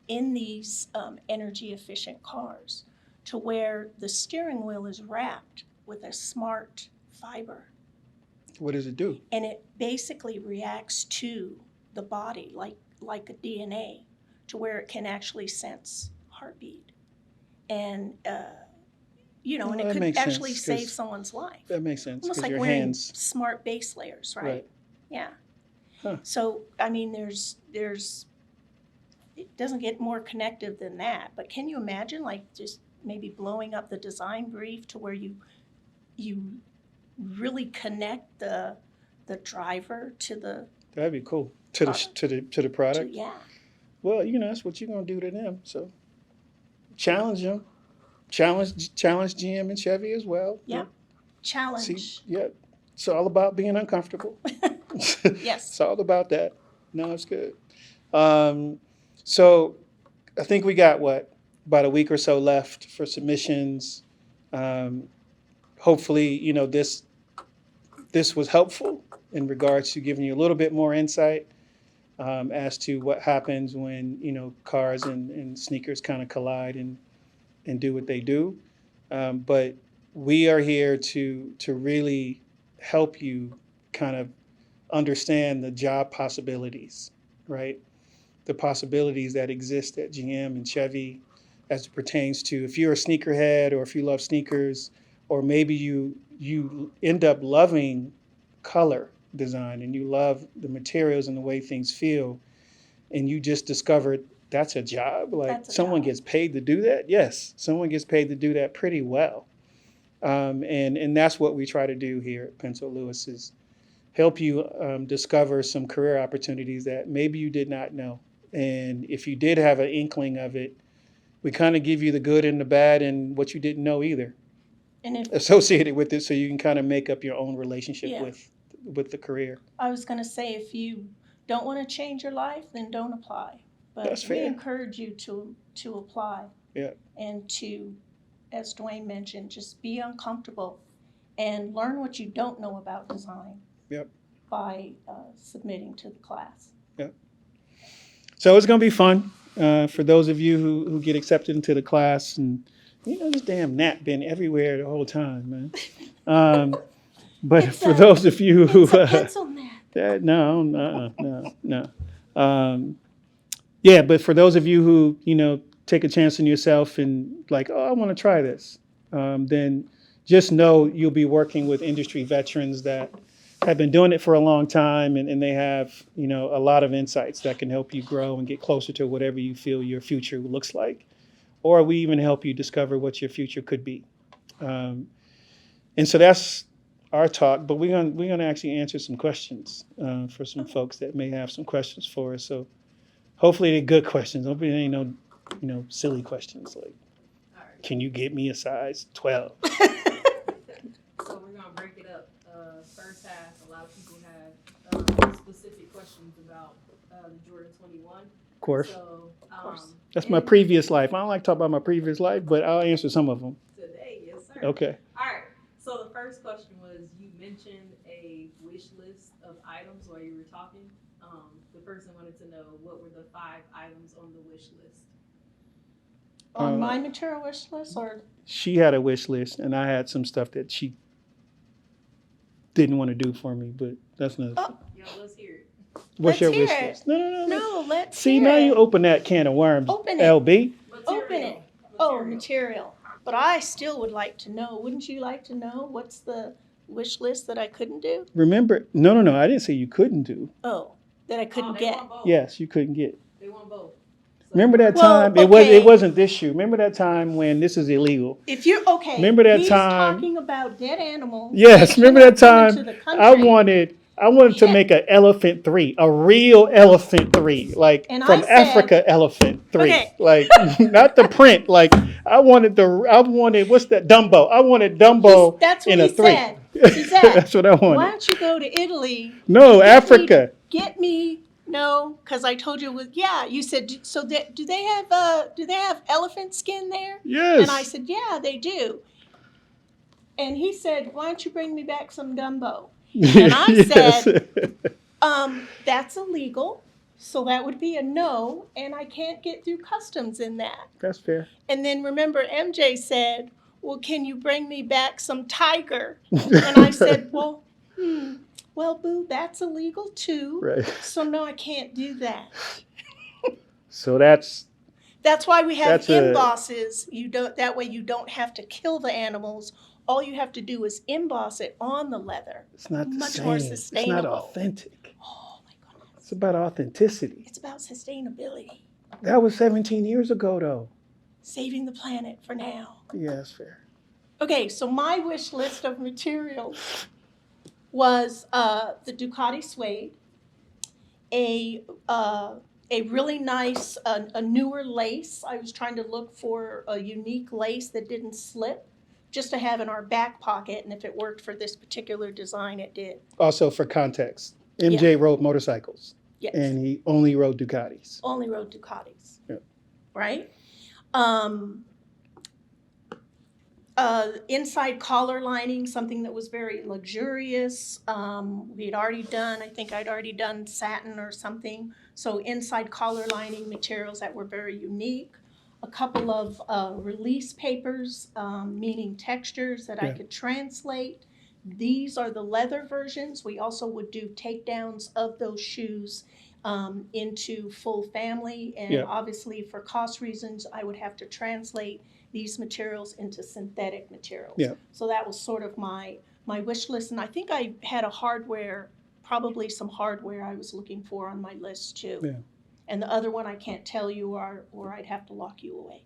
in these energy efficient cars, to where the steering wheel is wrapped with a smart fiber, What does it do? and it basically reacts to the body like a DNA, to where it can actually sense heartbeat, and Well, and it that could makes actually sense, save 'cause someone's life. That makes sense. Almost Because like your wearing hands. smart base layers, right? Right. Yeah. Huh. So I mean, there's it doesn't get more connective than that. But can you imagine, like, just maybe blowing up the design brief to where you really connect the driver to the That'd be cool. To the product. yeah. Well, that's what you're gonna do to them. So challenge them. Challenge GM and Chevy as well. Yeah. Challenge. See, yeah. It's all about being uncomfortable. Yes. It's all about that. No, it's good. So I think we got about a week or so left for submissions. Hopefully, this was helpful in regards to giving you a little bit more insight as to what happens when cars and sneakers kind of collide and do what they do. But we are here to really help you kind of understand the job possibilities, right? The possibilities that exist at GM and Chevy as it pertains to, if you're a sneakerhead or if you love sneakers, or maybe you end up loving color design and you love the materials and the way things feel, and you just discovered that's a job, like That's a someone job. gets paid to do that. Yes, someone gets paid to do that pretty well. And that's what we try to do here at Pencil Lewis is help you discover some career opportunities that maybe you did not know. And if you did have an inkling of it, we kind of give you the good and the bad and what you didn't know either And if associated with it, so you can kind of make up your own relationship Yeah. with the career. I was going to say, if you don't want to change your life, then don't apply. But That's we fair. encourage you to apply. Yeah. And to, as Dwayne mentioned, just be uncomfortable and learn what you don't know about design. Yep. By submitting to the class. Yep. So it's going to be fun for those of you who get accepted into the class. And this damn gnat been everywhere the whole time, man. But It's for a- those of you who It's a pencil gnat. no. Yeah, but for those of you who take a chance on yourself and like, oh, I want to try this, then just know you'll be working with industry veterans that have been doing it for a long time, and they have a lot of insights that can help you grow and get closer to whatever you feel your future looks like, or we even help you discover what your future could be. And so that's our talk, but we're gonna actually answer some questions for some folks that may have some questions for us. So hopefully they're good questions. Hopefully they ain't no silly questions like, can you get me a size 12? So we're gonna break it up. First half, a lot of people have specific questions about the Jordan 21. Of course. So, That's my previous life. I don't like talking about my previous life, but I'll answer some of them. Today, yes, sir. Okay. All right. So the first question was, you mentioned a wish list of items while you were talking. The person wanted to know what were the 5 items on the wish list. On my material wish list, or She had a wish list, and I had some stuff that she didn't want to do for me, but that's not. Yo, let's hear it. What's your let's wish hear it. list? No. no, let's See, hear now it. you open that can of worms, Open it. LB. Open it. Oh, material. But I still would like to know. Wouldn't you like to know what's the wish list that I couldn't do? Remember, no, I didn't say you couldn't do. Oh, that I couldn't they get. want both. Yes, you couldn't get. They want both. So, Remember that Well, time? okay. It wasn't this shoe. Remember that time when this is illegal? If you're okay, Remember that he's time- talking about dead animals. Yes, that remember that cannot go time? into the I country. wanted to Yeah. make an elephant 3, a real elephant 3, like And from I said- Africa elephant 3, Okay. like not the print. Like I wanted what's that, Dumbo? I wanted Dumbo That's what in a he 3. said. Suzette, That's what I Why wanted. don't you go to Italy? No, Get me- Africa. Get me. No, because I told you you said so. Do they have elephant skin there? Yes. And I said, yeah, they do. And he said, why don't you bring me back some Dumbo? And I Yes. said, that's illegal. So that would be a no. And I can't get through customs in that. That's fair. And then remember, MJ said, well, can you bring me back some tiger? And I said, well, boo, that's illegal too. Right. So no, I can't do that. So that's That's why we have That's a- embosses. That way you don't have to kill the animals. All you have to do is emboss it on the leather. it's not the Much same. more It's not sustainable. authentic. Oh my goodness. It's about authenticity. It's about sustainability. That was 17 years ago, though. Saving the planet for now. Yeah, that's fair. Okay, so my wish list of materials was the Ducati suede, a really nice, a newer lace. I was trying to look for a unique lace that didn't slip, just to have in our back pocket, and if it worked for this particular design, it did. Also, for context, MJ rode motorcycles, Yes, and he only rode Ducatis. only rode Ducatis. Yep. Right? Inside collar lining, something that was very luxurious. I'd already done satin or something. So inside collar lining materials that were very unique. A couple of release papers, meaning textures that I Yeah. could translate. These are the leather versions. We also would do takedowns of those shoes into full family. And Yeah. obviously for cost reasons, I would have to translate these materials into synthetic materials. Yeah. So that was sort of my wish list. And I think I had a hardware probably some hardware I was looking for on my list too. Yeah. And the other one I can't tell you, or I'd have to lock you away.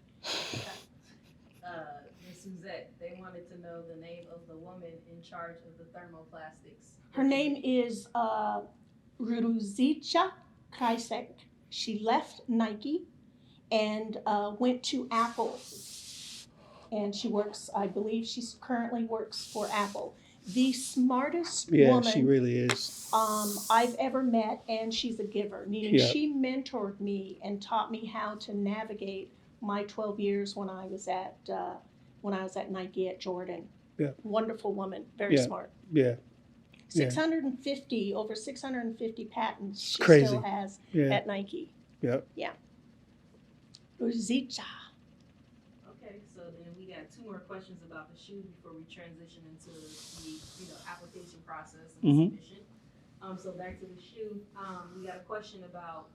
Ms. Suzette, they wanted to know the name of the woman in charge of the thermoplastics. Her name is Ruzica Krajcek. She left Nike and went to Apple. And she works, I believe she currently works for Apple. The smartest Yeah, woman she really is. I've ever met, and she's a giver, meaning Yeah. she mentored me and taught me how to navigate my 12 years when I was at Nike at Jordan. Yeah. Wonderful woman, very Yeah. smart. Yeah. 650, over 650 patents she Crazy. still has Yeah. at Nike. Yep. Yeah. Ruzica. Okay, so then we got two more questions about the shoe before we transition into the application process and Mhm. submission. So back to the shoe, we got a question about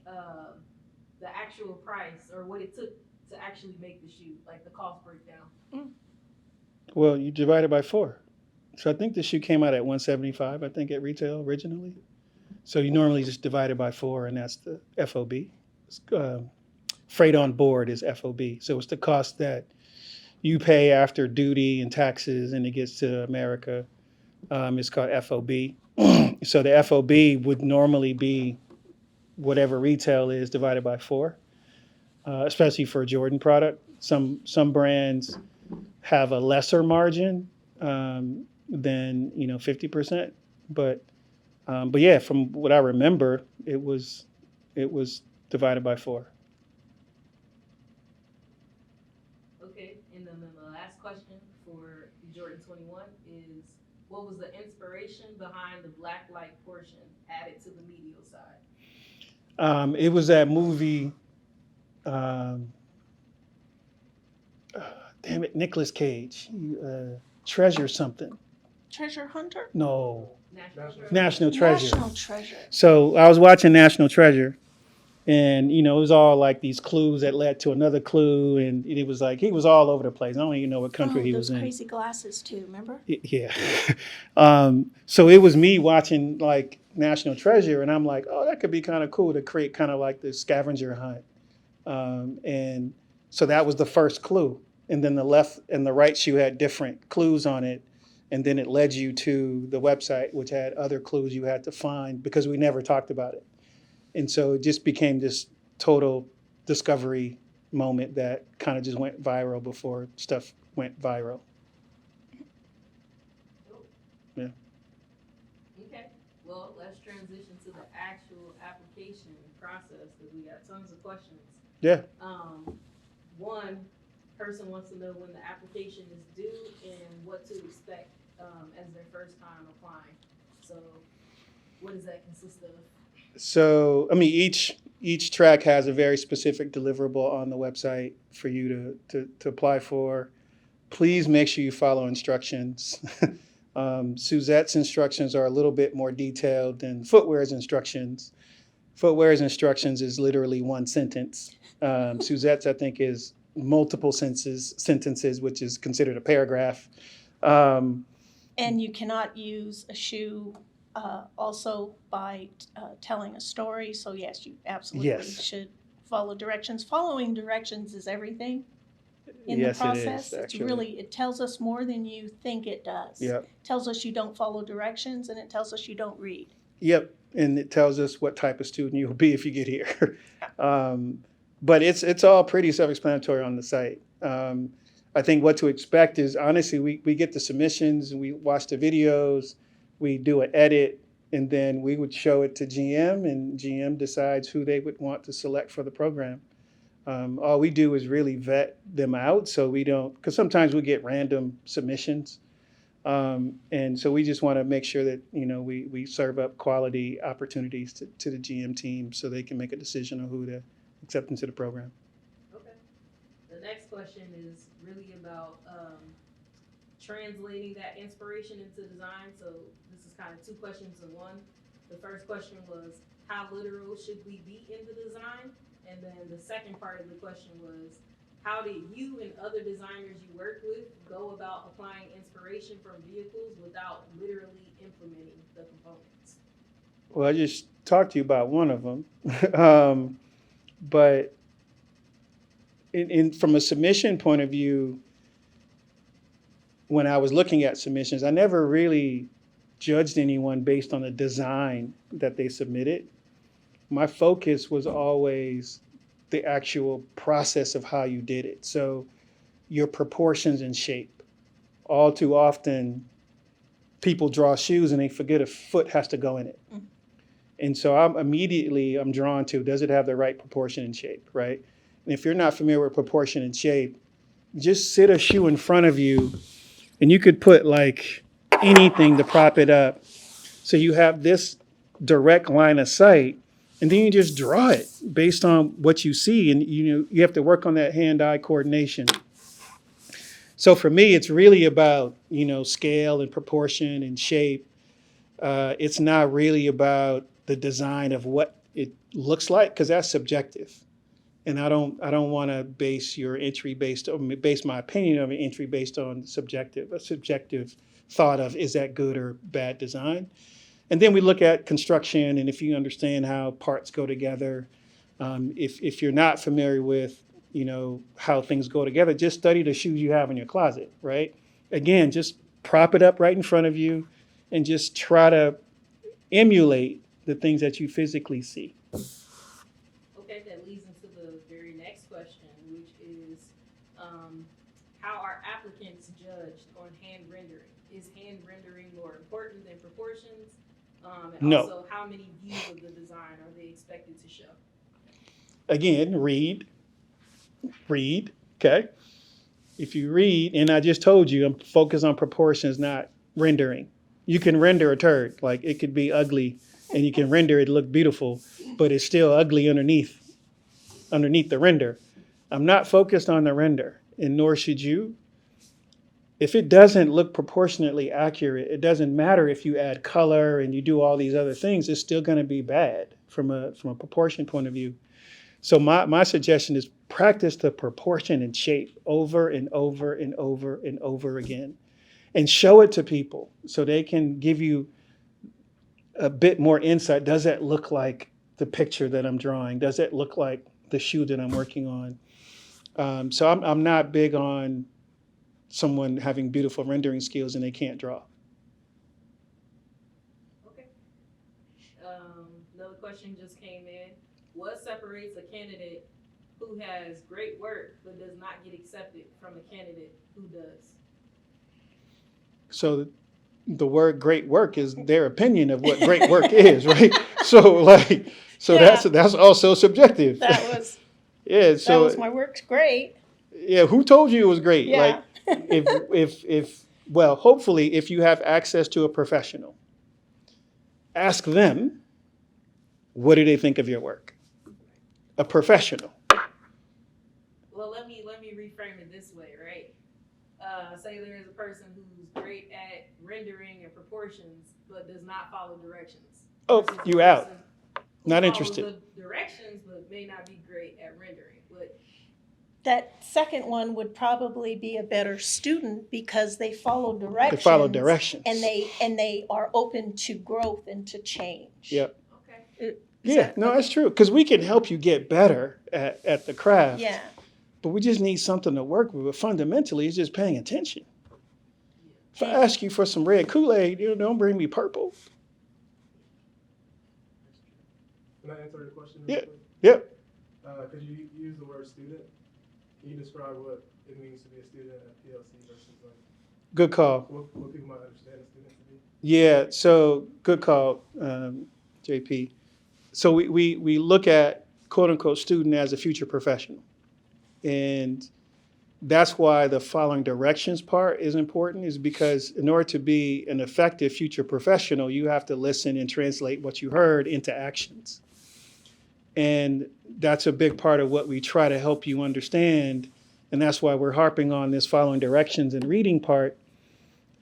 the actual price or what it took to actually make the shoe, like the cost breakdown. Well, you divide it by 4. So I think the shoe came out at $175, I think, at retail originally. So you normally just divide it by 4, and that's the FOB. Freight on board is FOB. So it's the cost that you pay after duty and taxes, and it gets to America. It's called FOB. So the FOB would normally be whatever retail is divided by 4, especially for a Jordan product. Some brands have a lesser margin than 50%, but yeah, from what I remember, it was divided by 4. Okay, and then the last question for Jordan 21 is, what was the inspiration behind the black light portion added to the medial side? It was that movie. Damn it, Nicolas Cage. Treasure something. Treasure Hunter? No, National Treasure. National Treasure. National Treasure. So I was watching National Treasure, and it was all like these clues that led to another clue, and it was like he was all over the place. I don't even know what country he was those in. crazy glasses too, remember? Yeah. So it was me watching like National Treasure, and I'm like, oh, that could be kind of cool to create kind of like this scavenger hunt. And so that was the first clue. And then the left and the right shoe had different clues on it. And then it led you to the website, which had other clues you had to find because we never talked about it. And so it just became this total discovery moment that kind of just went viral before stuff went viral. Yeah. Okay, well, let's transition to the actual application process because we got tons of questions. Yeah. One person wants to know when the application is due and what to expect as their first time applying. So what does that consist of? So, I mean, each track has a very specific deliverable on the website for you to apply for. Please make sure you follow instructions. Suzette's instructions are a little bit more detailed than Footwear's instructions. Footwear's instructions is literally one sentence. Suzette's, I think, is multiple sentences, which is considered a paragraph. And you cannot use a shoe also by telling a story. So yes, you absolutely Yes. should follow directions. Following directions is everything in Yes, the it is, process. actually. It tells us more than you think it does. Yep. It tells us you don't follow directions, and it tells us you don't read. Yep, and it tells us what type of student you'll be if you get here. But it's all pretty self-explanatory on the site. I think what to expect is, honestly, we get the submissions, and we watch the videos, we do an edit, and then we would show it to GM, and GM decides who they would want to select for the program. All we do is really vet them out, so we don't, because sometimes we get random submissions. And so we just want to make sure that, we serve up quality opportunities to the GM team so they can make a decision on who to accept into the program. Okay. The next question is really about translating that inspiration into design. So this is kind of two questions in one. The first question was, how literal should we be in the design? And then the second part of the question was, how did you and other designers you work with go about applying inspiration from vehicles without literally implementing the components? Well, I just talked to you about one of them. But from a submission point of view, when I was looking at submissions, I never really judged anyone based on the design that they submitted. My focus was always the actual process of how you did it. So your proportions and shape. All too often, people draw shoes and they forget a foot has to go in it. Mhm. And so I'm drawn to, does it have the right proportion and shape, right? And if you're not familiar with proportion and shape, just sit a shoe in front of you and you could put like anything to prop it up. So you have this direct line of sight, and then you just draw it based on what you see. And you have to work on that hand-eye coordination. So for me, it's really about, scale and proportion and shape. It's not really about the design of what it looks like, because that's subjective. And I don't want to base my opinion of an entry based on a subjective thought of, is that good or bad design? And then we look at construction, and if you understand how parts go together, if you're not familiar with, how things go together, just study the shoes you have in your closet, right? Again, just prop it up right in front of you and just try to emulate the things that you physically see. Okay, that leads into the very next question, which is how are applicants judged on hand rendering? Is hand rendering more important than proportions? And No. also, how many views of the design are they expected to show? Again, read, okay? If you read, and I just told you, I'm focused on proportions, not rendering. You can render a turd, like it could be ugly, and you can render it look beautiful, but it's still ugly underneath the render. I'm not focused on the render, and nor should you. If it doesn't look proportionately accurate, it doesn't matter if you add color and you do all these other things, it's still going to be bad from a proportion point of view. So my suggestion is practice the proportion and shape over and over and over and over again, and show it to people so they can give you a bit more insight. Does that look like the picture that I'm drawing? Does it look like the shoe that I'm working on? So I'm not big on someone having beautiful rendering skills and they can't draw. Okay. Another question just came in. What separates a candidate who has great work but does not get accepted from a candidate who does? So the word great work is their opinion of what great work is, right? So Yeah. that's also subjective. That was Yeah, so my work's great. yeah, who told you it was great? Yeah. Like if hopefully if you have access to a professional, ask them, what do they think of your work? A professional. Well, let me reframe it this way, right? Say there is a person who's great at rendering and proportions, but does not follow directions. Oh, Versus you the out. person who Not follows interested. the directions, but may not be great at rendering. But That second one would probably be a better student because they follow directions. They follow directions. And they are open to growth and to change. Yep. okay, Yeah, no, that's true. Because we can help you get better at the craft. Yeah. But we just need something to work with. But fundamentally, it's just paying attention. If I ask you for some red Kool-Aid, don't bring me purple. Can I answer the question? Yeah. Real quick? Yep. Because you use the word student. Can you describe what it means to be a student at PLC versus like Good call. what people might understand a student to be? Yeah, so good call, JP. So we look at quote unquote student as a future professional. And that's why the following directions part is important, is because in order to be an effective future professional, you have to listen and translate what you heard into actions. And that's a big part of what we try to help you understand. And that's why we're harping on this following directions and reading part,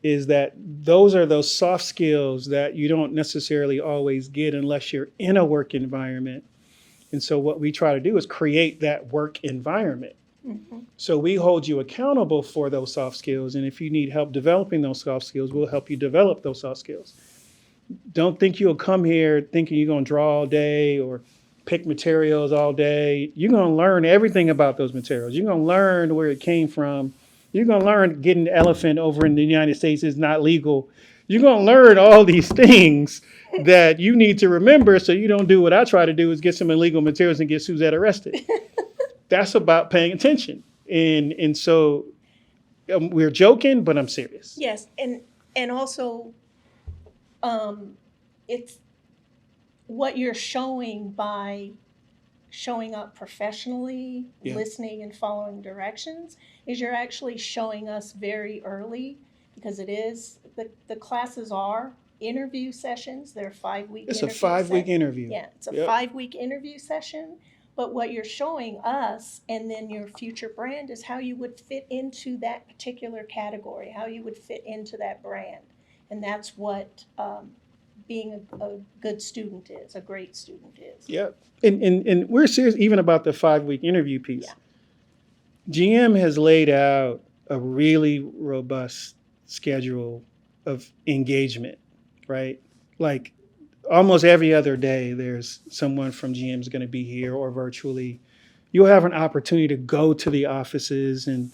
is that those are those soft skills that you don't necessarily always get unless you're in a work environment. And so what we try to do is create that work environment. Mhm. So we hold you accountable for those soft skills. And if you need help developing those soft skills, we'll help you develop those soft skills. Don't think you'll come here thinking you're going to draw all day or pick materials all day. You're going to learn everything about those materials. You're going to learn where it came from. You're going to learn getting the elephant over in the United States is not legal. You're going to learn all these things that you need to remember so you don't do what I try to do is get some illegal materials and get Suzette arrested. That's about paying attention. And so we're joking, but I'm serious. Yes, and also, it's what you're showing by showing up professionally, Yeah. listening and following directions, is you're actually showing us very early, because it is, the classes are interview sessions. They're 5-week It's a interview 5-week interview. Yeah, it's a Yep. 5-week interview session. But what you're showing us and then your future brand is how you would fit into that particular category, how you would fit into that brand. And that's what being a good student is, a great student is. Yep. And we're serious even about the 5-week interview piece. Yeah. GM has laid out a really robust schedule of engagement, right? Like almost every other day, there's someone from GM's going to be here or virtually. You'll have an opportunity to go to the offices and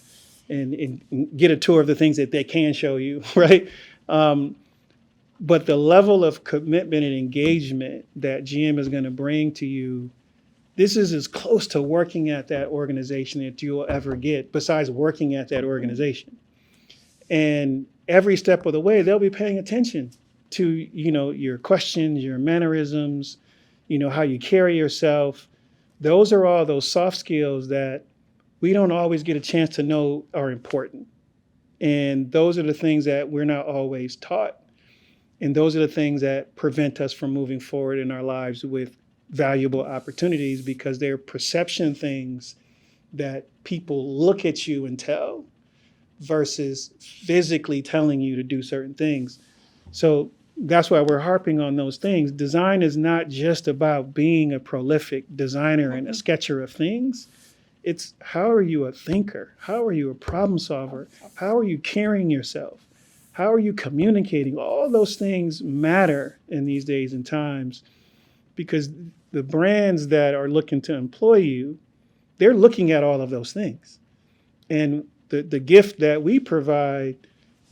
get a tour of the things that they can show you, right? But the level of commitment and engagement that GM is going to bring to you, this is as close to working at that organization that you'll ever get, besides working at that organization. And every step of the way, they'll be paying attention to, your questions, your mannerisms, how you carry yourself. Those are all those soft skills that we don't always get a chance to know are important. And those are the things that we're not always taught. And those are the things that prevent us from moving forward in our lives with valuable opportunities, because they're perception things that people look at you and tell versus physically telling you to do certain things. So that's why we're harping on those things. Design is not just about being a prolific designer and a sketcher of things. It's how are you a thinker? How are you a problem solver? How are you carrying yourself? How are you communicating? All those things matter in these days and times, because the brands that are looking to employ you, they're looking at all of those things. And the gift that we provide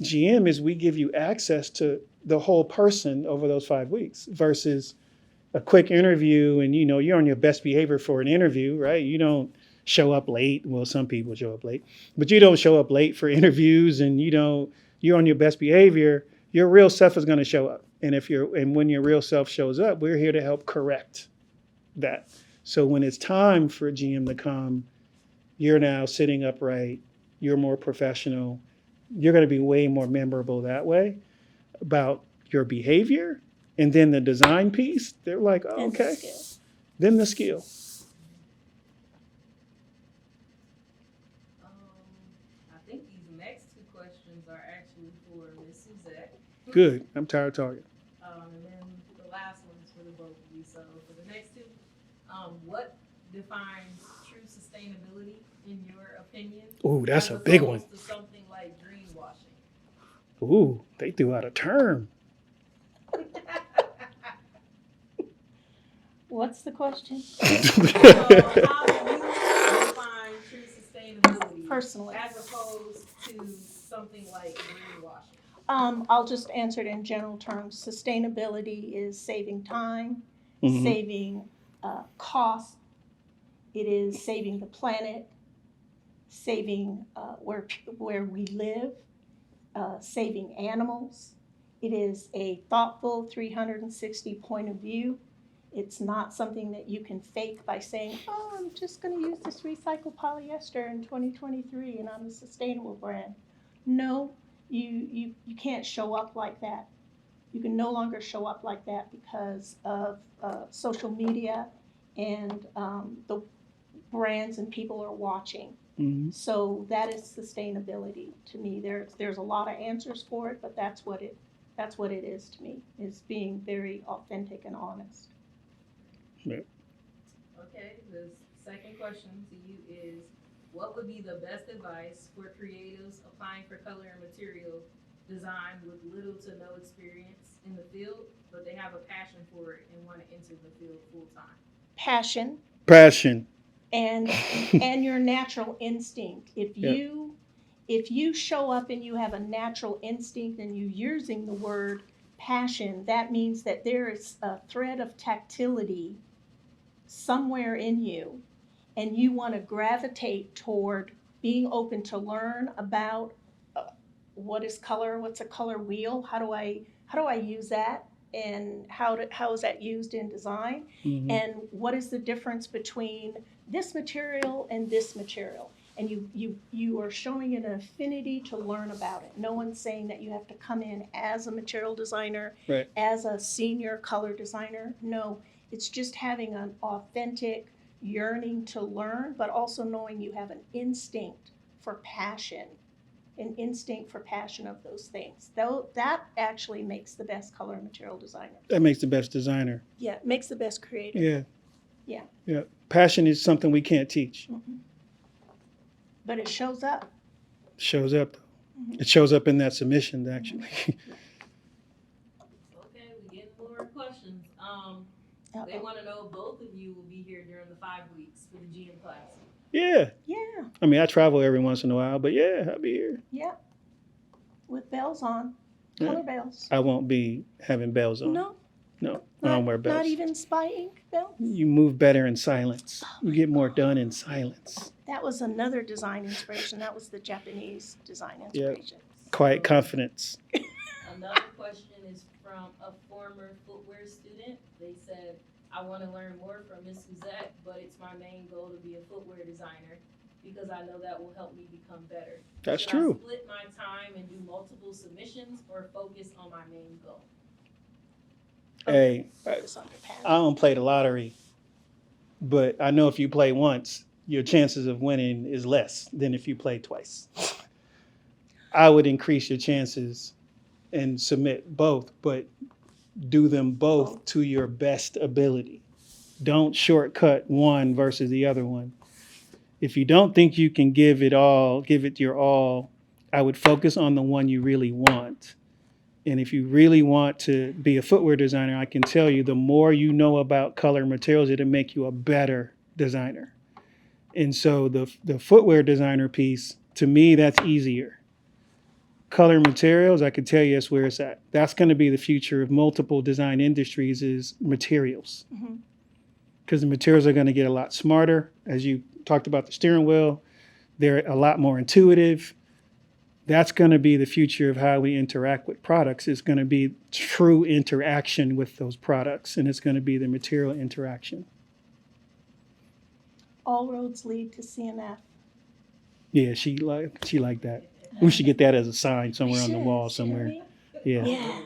GM is we give you access to the whole person over those 5 weeks versus a quick interview. And you're on your best behavior for an interview, right? You don't show up late. Well, some people show up late, but you don't show up late for interviews, and you're on your best behavior. Your real self is going to show up. And when your real self shows up, we're here to help correct that. So when it's time for GM to come, you're now sitting upright, you're more professional, you're going to be way more memorable that way about your behavior. And then the design piece, they're like, oh, And the okay. skill. Then the skill. I think these next two questions are actually for Miss Suzette. Good. I'm tired of talking. And then the last one is for the both of you. So for the next two, what defines true sustainability in your opinion? Ooh, that's as a big one. opposed to something like greenwashing. Ooh, they threw out a term. What's the question? So how do you define true sustainability Personally. as opposed to something like greenwashing? I'll just answer it in general terms. Sustainability is saving time, Mhm. saving cost. It is saving the planet, saving where we live, saving animals. It is a thoughtful 360 point of view. It's not something that you can fake by saying, oh, I'm just going to use this recycled polyester in 2023 and I'm a sustainable brand. No, you can't show up like that. You can no longer show up like that because of social media and the brands and people are watching. Mhm. So that is sustainability to me. There's a lot of answers for it, but that's what it is to me, is being very authentic and honest. Okay, the second question to you is, what would be the best advice for creatives applying for color and material design with little to no experience in the field, but they have a passion for it and want to enter the field full time? Passion Passion. and your natural instinct. If you show up and you have a natural instinct and you're using the word passion, that means that there is a thread of tactility somewhere in you, and you want to gravitate toward being open to learn about what is color, what's a color wheel, how do I use that, and how is that used in design, Mhm. and what is the difference between this material and this material. And you are showing an affinity to learn about it. No one's saying that you have to come in as a material designer, Right. as a senior color designer. No, it's just having an authentic yearning to learn, but also knowing you have an instinct for passion, of those things. Though that actually makes the best color and material designer. That makes the best designer. Yeah, it makes the best creative. Yeah. Yeah. Yeah. Passion is something we can't teach. Mhm. But it shows up. Shows up. Mhm. It shows up in that submission, actually. Okay, we get more questions. They want to know if both of you will be here during the 5 weeks for the GM class. Yeah. Yeah, I mean, I travel every once in a while, but yeah, I'll be here. yeah. With bells on, Yeah. color bells. I won't be having bells on. No, No, I don't wear bells. not even spy ink bells. You move better in silence. You get more done in silence. That was another design inspiration. That was the Japanese design inspiration. Quiet confidence. Another question is from a former footwear student. They said, I want to learn more from Miss Suzette, but it's my main goal to be a footwear designer because I know that will help me become better. That's Should true. I split my time and do multiple submissions or focus on my main goal? Hey, Focus on your I passion. don't play the lottery, but I know if you play once, your chances of winning is less than if you play twice. I would increase your chances and submit both, but do them both to your best ability. Don't shortcut one versus the other one. If you don't think you can give it your all, I would focus on the one you really want. And if you really want to be a footwear designer, I can tell you the more you know about color materials, it'll make you a better designer. And so the footwear designer piece, to me, that's easier. Color materials, I can tell you that's where it's at. That's going to be the future of multiple design industries is materials. Mhm. Because the materials are going to get a lot smarter. As you talked about the steering wheel, they're a lot more intuitive. That's going to be the future of how we interact with products. It's going to be true interaction with those products, and it's going to be the material interaction. All roads lead to CMF. Yeah, she like that. We should get that as a sign somewhere on the Should, wall shouldn't somewhere. we? Yeah, Yeah.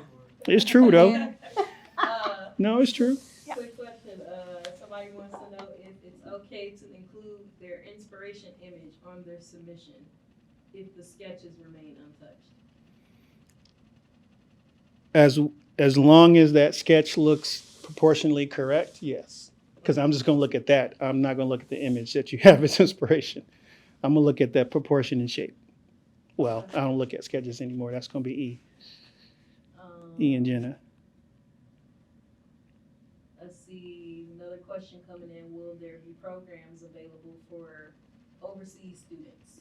it's true though. Yeah. No, it's true. Yeah. Quick question, somebody wants to know if it's okay to include their inspiration image on their submission if the sketches remain untouched. As long as that sketch looks proportionally correct, yes. Because I'm just going to look at that. I'm not going to look at the image that you have as inspiration. I'm going to look at that proportion and shape. Well, I don't look at sketches anymore. That's going to be E and Jenna. Let's see, another question coming in, will there be programs available for overseas students?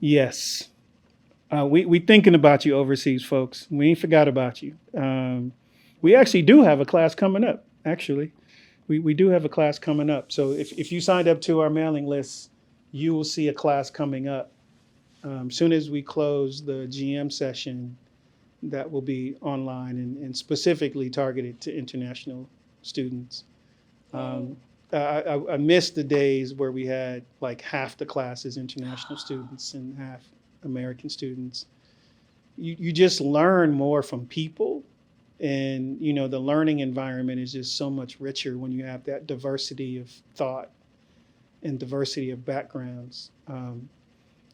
Yes. We thinking about you overseas folks. We ain't forgot about you. We actually do have a class coming up, actually. We do have a class coming up. So if you signed up to our mailing list, you will see a class coming up. Soon as we close the GM session, that will be online and specifically targeted to international students. I miss the days where we had like half the classes international students and half American students. You just learn more from people, and you know the learning environment is just so much richer when you have that diversity of thought and diversity of backgrounds.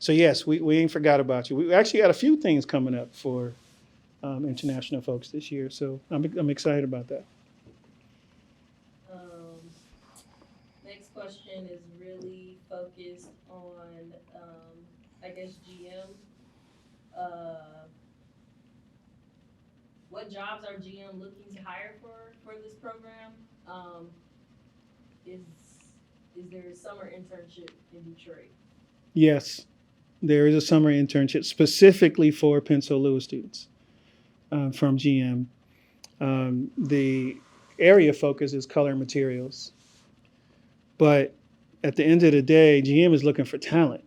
So yes, we ain't forgot about you. We actually got a few things coming up for international folks this year, so I'm excited about that. Next next question is really focused on, I guess, GM. What jobs are GM looking to hire for this program? Is there a summer internship in Detroit? Yes, there is a summer internship specifically for Pencil Lewis students from GM. The area focus is color materials, but at the end of the day, GM is looking for talent.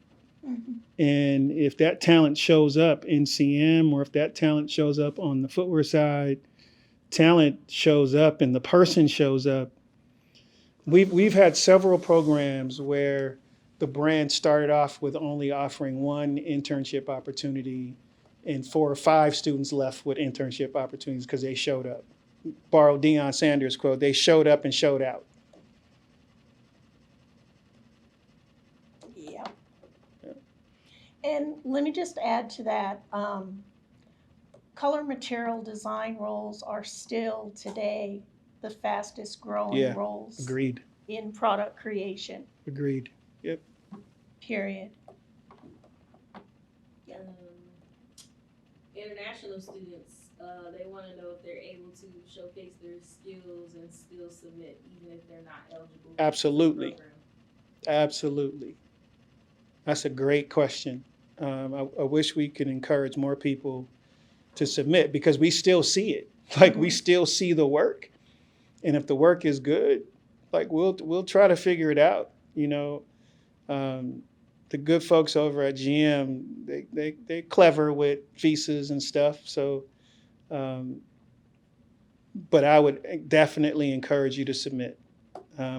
And if that talent shows up in CM, or if that talent shows up on the footwear side, talent shows up and the person shows up. We've had several programs where the brand started off with only offering one internship opportunity, and 4 or 5 students left with internship opportunities because they showed up. Borrow Deion Sanders' quote, they showed up and showed out. Yeah. And let me just add to that, color material design roles are still today the fastest growing roles Agreed. in product creation, Agreed. Yep. period. International students, they want to know if they're able to showcase their skills and still submit even if they're not eligible. Absolutely. For the program. Absolutely. That's a great question. I wish we could encourage more people to submit because we still see it. Like we still see the work, and if the work is good, like we'll try to figure it out. You know, the good folks over at GM, they're clever with visas and stuff. So, but I would definitely encourage you to submit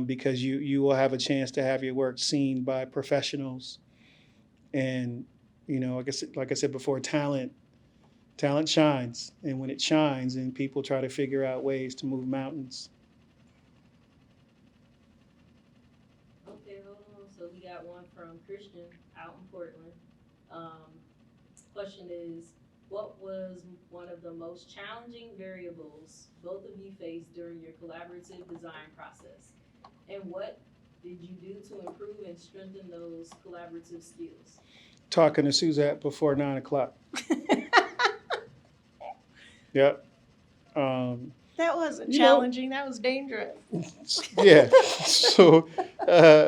because you will have a chance to have your work seen by professionals. And you know, like I said before, talent shines, and when it shines, and people try to figure out ways to move mountains. Okay, hold on. So we got one from Christian out in Portland. Question is, what was one of the most challenging variables both of you faced during your collaborative design process? And what did you do to improve and strengthen those collaborative skills? Talking to Suzette before 9 o'clock. Yep. That wasn't You know- challenging, that was dangerous Yeah. So,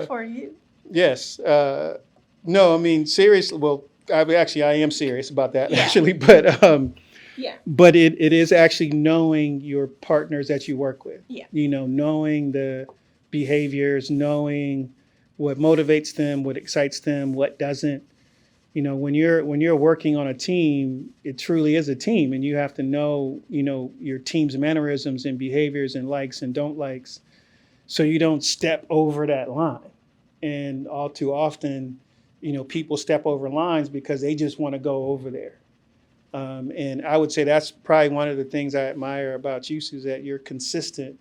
for you. yes. No, I mean, seriously, well, I am serious about that, Yeah. actually. But Yeah. but it is actually knowing your partners that you work with. Yeah. You know, knowing the behaviors, knowing what motivates them, what excites them, what doesn't. You know, when you're working on a team, it truly is a team, and you have to know, you know, your team's mannerisms and behaviors and likes and don't likes, so you don't step over that line. And all too often, you know, people step over lines because they just want to go over there. And I would say that's probably one of the things I admire about you, Suzette. You're consistent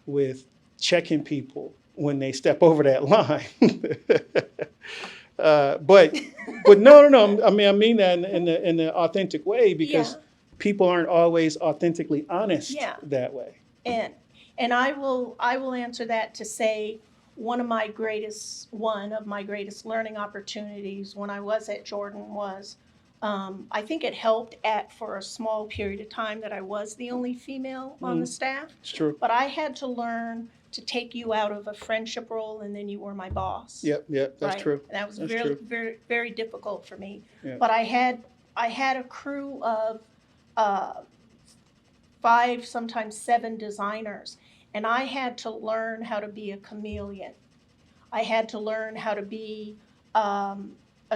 with checking people when they step over that line. But no. I mean that in the authentic way, because Yeah. people aren't always authentically honest Yeah. that way. And I will answer that to say one of my greatest learning opportunities when I was at Jordan was, I think it helped for a small period of time that I was the only female on the staff, It's true. but I had to learn to take you out of a friendship role and then you were my boss. Yep, that's right? true. And that was That's very, true. very, very difficult for me. Yeah. But I had a crew of 5, sometimes 7 designers, and I had to learn how to be a chameleon. I had to learn how to be a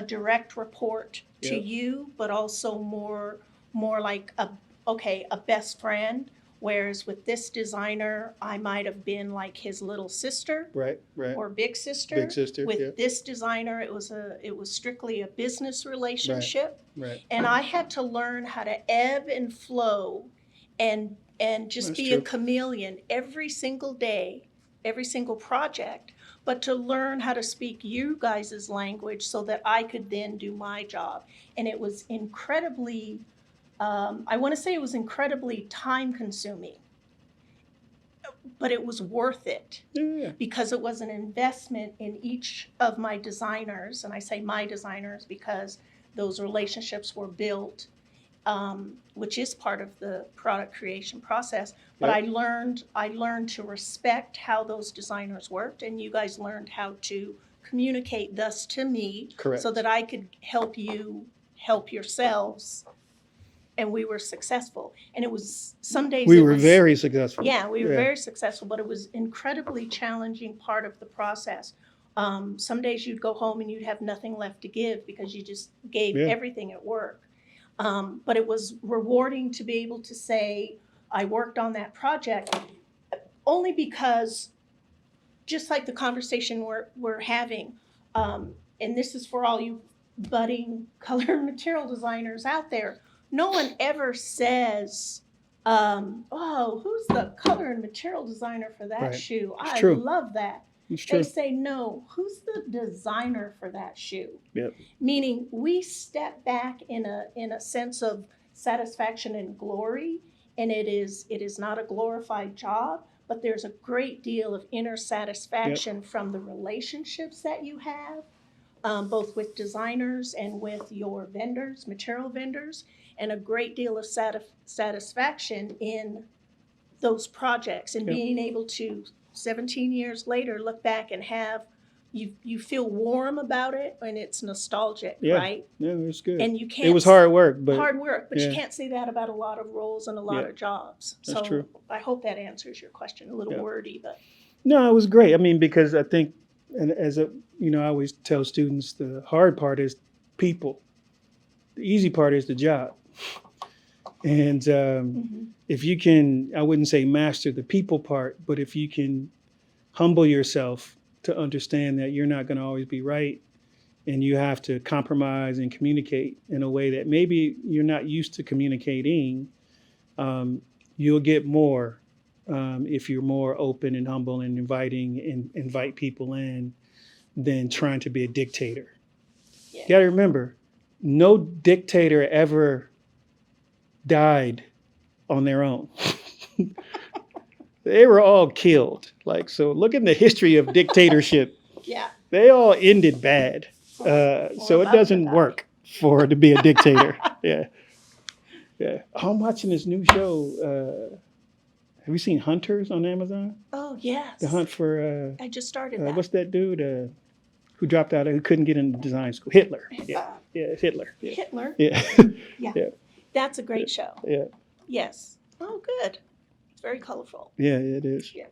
direct report to Yep. you, but also more like a best friend. Whereas with this designer, I might have been like his little sister Right. or big sister. Big sister. With Yeah. this designer, it was strictly a business relationship. Right. And I had to learn how to ebb and flow and just That's be true. a chameleon every single day, every single project, but to learn how to speak you guys' language so that I could then do my job. And it was incredibly, I want to say it was incredibly time consuming. but it was worth it Yeah. because it was an investment in each of my designers. And I say my designers because those relationships were built, which is part of the product creation process. But Yep. I learned to respect how those designers worked, and you guys learned how to communicate thus to me, Correct. so that I could help you help yourselves, and we were successful. And it was some days We it were was, very successful. yeah, we were very successful, but it was incredibly challenging part of the process. Some days you'd go home and you'd have nothing left to give because you just gave Yeah. everything at work. But it was rewarding to be able to say, I worked on that project, only because, just like the conversation we're having, and this is for all you budding color and material designers out there, no one ever says, oh, who's the color and material designer for that Right. shoe? It's I true. love that. It's They true. say, no, who's the designer for that shoe? Yep. Meaning we step back in a sense of satisfaction and glory, and it is not a glorified job, but there's a great deal of inner satisfaction from the relationships that you have, both with designers and with your vendors, material vendors, and a great deal of satisfaction in those projects, and Yep. being able to 17 years later look back and have you feel warm about it, and it's nostalgic, Yeah. right? Yeah, it was good. And you can't, It was hard work, but hard work, but yeah. you can't say that about a lot of roles and a lot Yeah. of jobs. That's So true. I hope that answers your question. A little Yeah. wordy, but no, it was great. I mean, because I think, and as a, I always tell students, the hard part is people. The easy part is the job. And if you can, I wouldn't say master the people part, but if you can humble yourself to understand that you're not going to always be right, and you have to compromise and communicate in a way that maybe you're not used to communicating, you'll get more if you're more open and humble and inviting and invite people in than trying to be a dictator. Yeah. You got to remember, no dictator ever died on their own. They were all killed. Like, so look in the history of dictatorship. yeah. They all ended bad. So it about doesn't to die. work to be a dictator. Yeah. Yeah. Oh, I'm watching this new show. Have you seen Hunters on Amazon? Oh yes. The Hunt for, I just started that. what's that dude who dropped out, who couldn't get into design school? Hitler. Yeah. Yeah, Hitler. Yeah. Hitler. Yeah. Yeah. Yeah. That's a great show. Yeah. Yes. Oh, good. It's very colorful. Yeah, it is. Yeah.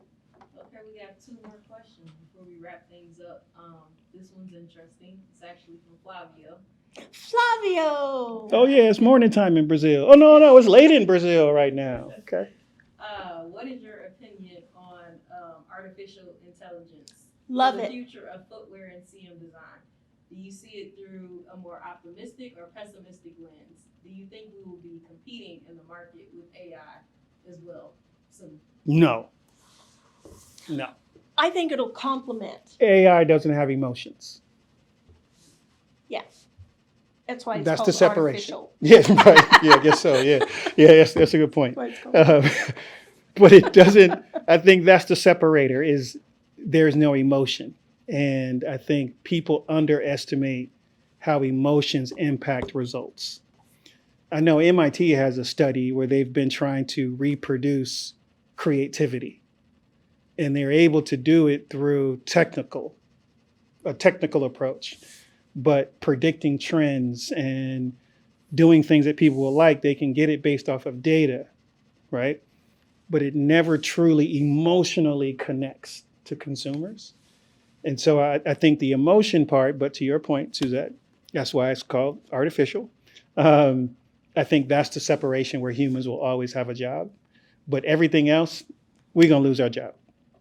Okay, we got two more questions before we wrap things up. This one's interesting. It's actually from Flavio. Flavio. Oh, yeah, it's morning time in Brazil. Oh, no, it's late in Brazil right now. Okay. What is your opinion on artificial intelligence? Love for the it. future of footwear and CM design? Do you see it through a more optimistic or pessimistic lens? Do you think we will be competing in the market with AI as well soon? No. I think it'll complement. AI doesn't have emotions. That's why it's That's called the separation. artificial. Yeah, right. Yeah, I guess so. Yeah. Yeah, that's a good point. That's why it's called- But it doesn't, I think that's the separator, is there's no emotion. And I think people underestimate how emotions impact results. I know MIT has a study where they've been trying to reproduce creativity, and they're able to do it through a technical approach, but predicting trends and doing things that people will like. They can get it based off of data, right? But it never truly emotionally connects to consumers. And so I think the emotion part, but to your point, Suzette, that's why it's called artificial. I think that's the separation where humans will always have a job, but everything else, we're gonna lose our job.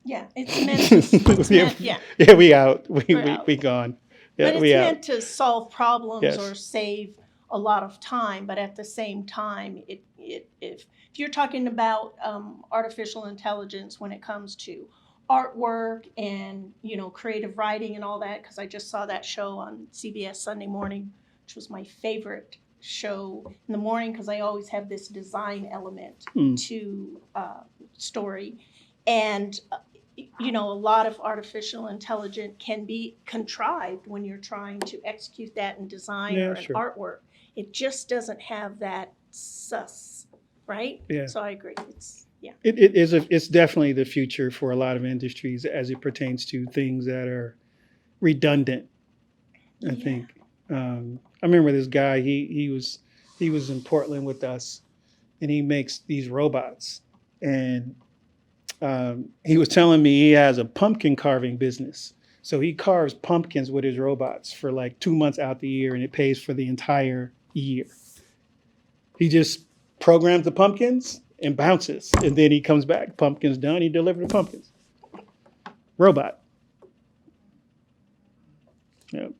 Yeah, it's meant. Yeah, Yeah, we out. We're out. We gone. Yeah, but it's we out. meant to solve problems Yes. or save a lot of time. But at the same time, if you're talking about artificial intelligence when it comes to artwork and creative writing and all that, because I just saw that show on CBS Sunday Morning, which was my favorite show in the morning because I always have this design element to story. And, you know, a lot of artificial intelligence can be contrived when you're trying to execute that in design Yeah, or in sure. artwork. It just doesn't have that sus, right? Yeah. So I agree. Yeah. It's definitely the future for a lot of industries as it pertains to things that are redundant. I Yeah. think. I remember this guy. He was in Portland with us, and he makes these robots. And he was telling me he has a pumpkin carving business. So he carves pumpkins with his robots for like 2 months out the year, and it pays for the entire year. He just programs the pumpkins and bounces, and then he comes back. Pumpkins done. He delivered the pumpkins. Robot. Yep.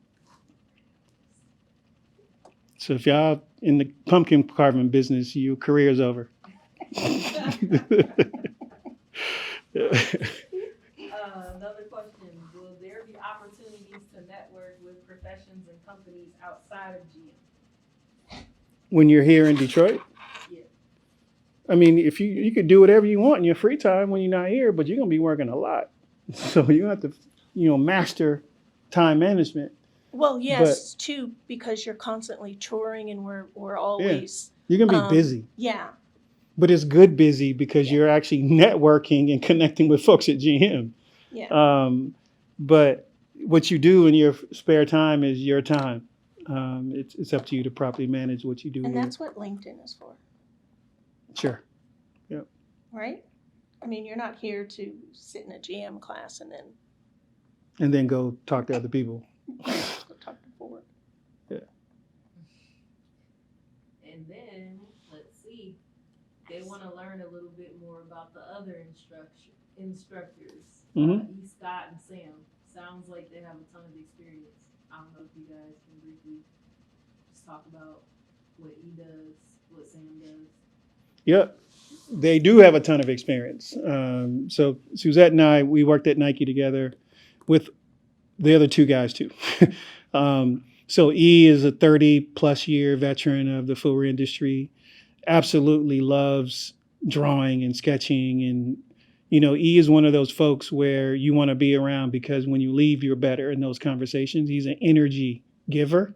So if y'all in the pumpkin carving business, your career's over. Another question, will there be opportunities to network with professions and companies outside of GM? When you're here in Detroit? Yeah. I mean, if you could do whatever you want in your free time when you're not here, but you're gonna be working a lot. So you have to, master time management. Well, yes, too, because you're constantly touring and we're always, You're gonna be busy. yeah. But it's good busy because you're actually networking and connecting with folks at GM. Yeah. But what you do in your spare time is your time. It's up to you to properly manage what you do. And here. that's what LinkedIn is for, Sure. right? I mean, you're not here to sit in a GM class and And then go talk to other people. go talk to board. And then, let's see, they want to learn a little bit more about the other instructors, E. Scott and Sam. Sounds like they have a ton of experience. I don't know if you guys can briefly just talk about what E does, what Sam does. Yep. They do have a ton of experience. So Suzette and I, we worked at Nike together with the other two guys too. So E is a 30 plus year veteran of the footwear industry, absolutely loves drawing and sketching. And, E is one of those folks where you want to be around because when you leave, you're better in those conversations. He's an energy giver.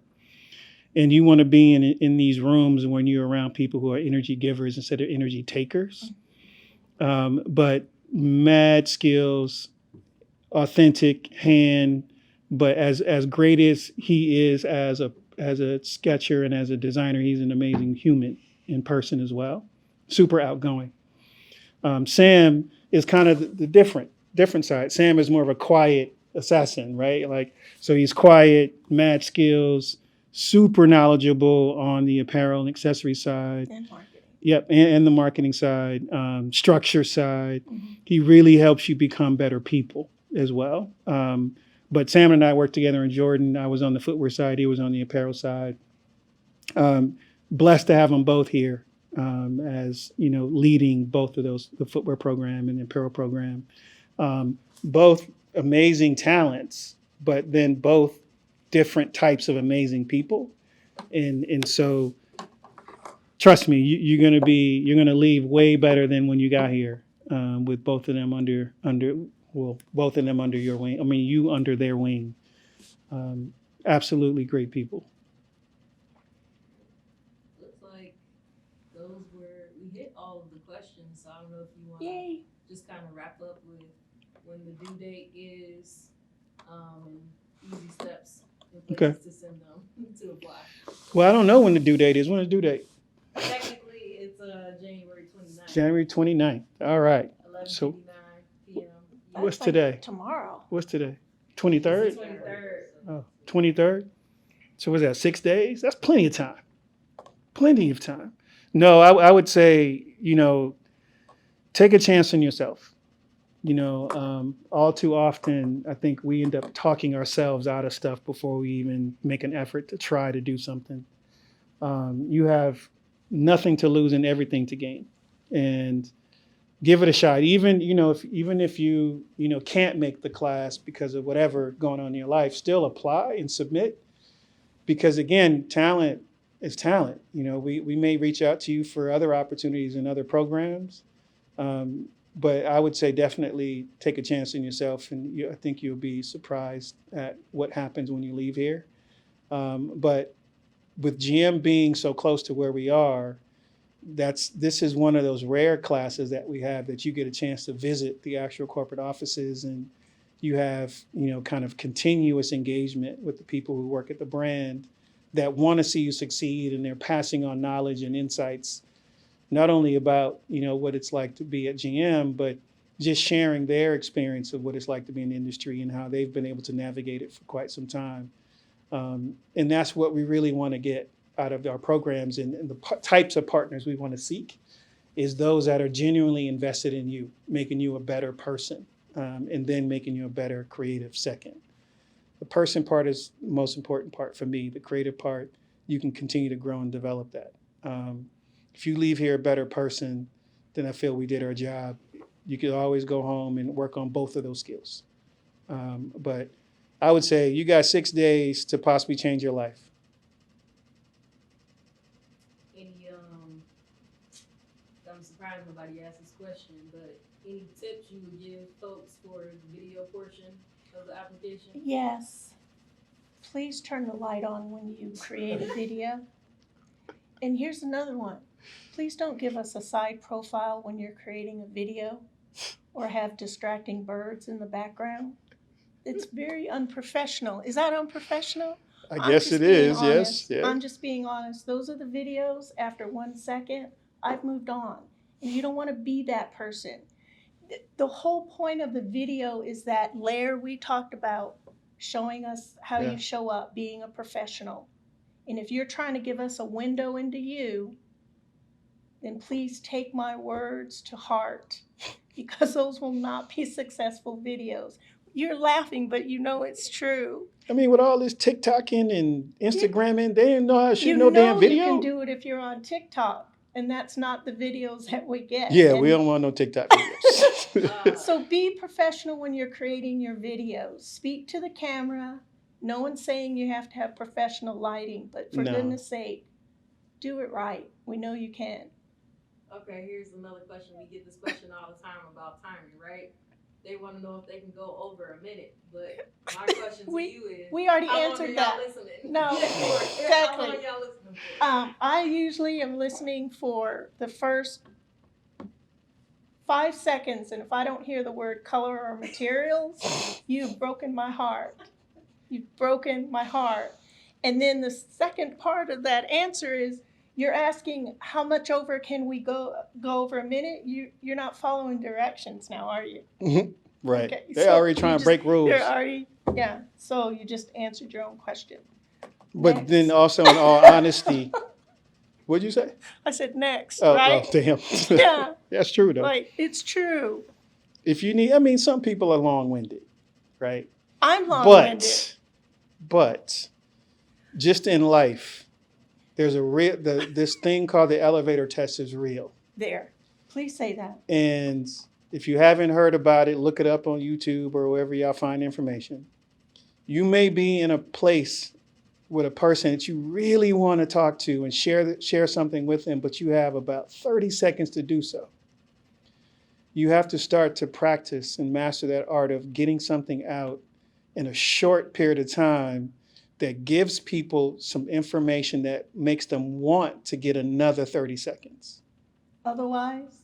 And you want to be in these rooms when you're around people who are energy givers instead of energy takers. But mad skills, authentic hand. But as great as he is as a sketcher and as a designer, he's an amazing human in person as well. Super outgoing. Sam is kind of the different side. Sam is more of a quiet assassin, right? So he's quiet, mad skills, super knowledgeable on the apparel and accessory side. And marketing. Yep, and the marketing side, structure side. He really helps you become better people as well. But Sam and I worked together in Jordan. I was on the footwear side. He was on the apparel side. Blessed to have them both here as, leading both of those, the footwear program and the apparel program. Both amazing talents, but then both different types of amazing people. And so trust me, you're gonna leave way better than when you got here, with both of them under your wing. I mean, you under their wing. Absolutely great people. Looks like we hit all of the questions, so I don't know if you want Yay. to just kind of wrap up with when the due date is, and easy steps in places to send them to apply. Well, I don't know when the due date is. When is the due date? Technically, it's January 29th. January 29th. All right. 11:59 p.m. What's That's like today? Tomorrow. What's today? 23rd? 23rd. Oh, 23rd? So what's that, 6 days? That's plenty of time. Plenty of time. No, I would say, take a chance on yourself. All too often, I think we end up talking ourselves out of stuff before we even make an effort to try to do something. You have nothing to lose and everything to gain. And give it a shot. Even if you can't make the class because of whatever going on in your life, still apply and submit. Because again, talent is talent. We may reach out to you for other opportunities in other programs. But I would say definitely take a chance on yourself, and I think you'll be surprised at what happens when you leave here. But with GM being so close to where we are, this is one of those rare classes that we have that you get a chance to visit the actual corporate offices, and you have, kind of continuous engagement with the people who work at the brand that want to see you succeed, and they're passing on knowledge and insights, not only about, what it's like to be at GM, but just sharing their experience of what it's like to be in the industry and how they've been able to navigate it for quite some time. And that's what we really want to get out of our programs, and the types of partners we want to seek is those that are genuinely invested in you, making you a better person, and then making you a better creative second. The person part is the most important part for me. The creative part, you can continue to grow and develop that. If you leave here a better person, then I feel we did our job. You could always go home and work on both of those skills. But I would say you got 6 days to possibly change your life. I'm surprised nobody asked this question, but any tips you would give folks for the video portion of the application? Yes. Please turn the light on when you create a video. And here's another one. Please don't give us a side profile when you're creating a video or have distracting birds in the background. It's very unprofessional. Is that unprofessional? I guess it is, yes. Yeah. I'm just being honest. Those are the videos. After 1 second, I've moved on. And you don't want to be that person. The whole point of the video is that layer we talked about, showing us how you show up, being a professional. And if you're trying to give us a window into you, then please take my words to heart, because those will not be successful videos. You're laughing, but you know it's true. I mean, with all this TikToking and Instagramming, they didn't know how to shoot no damn video. You can do it if you're on TikTok, and that's not the videos that we get. Yeah, we don't want no TikTok videos. So be professional when you're creating your videos. Speak to the camera. No one's saying you have to have professional lighting, but for goodness sake, do it right. We know you can. Okay, here's another question. We get this question all the time about timing, right? They want to know if they can go over a minute, but my question to you is, we already how answered long are y'all that. listening? No, Exactly. How long are y'all listening for? I usually am listening for the first 5 seconds, and if I don't hear the word color or materials, you've broken my heart. You've broken my heart. And then the second part of that answer is, you're asking how much over can we go over a minute? You're not following directions now, are you? Mm-hmm. Right. Okay, they're already trying to break rules. They're already, so you just answered your own question. But Next. then also, in all honesty, what'd you say? I said next, Oh, right? damn. Yeah. That's true, though. Like, it's true. If you need, some people are long-winded, right? I'm long-winded. But just in life, there's this thing called the elevator test is real. There. Please say that. And if you haven't heard about it, look it up on YouTube or wherever y'all find information. You may be in a place with a person that you really want to talk to and share something with them, but you have about 30 seconds to do so. You have to start to practice and master that art of getting something out in a short period of time that gives people some information that makes them want to get another 30 seconds. Otherwise?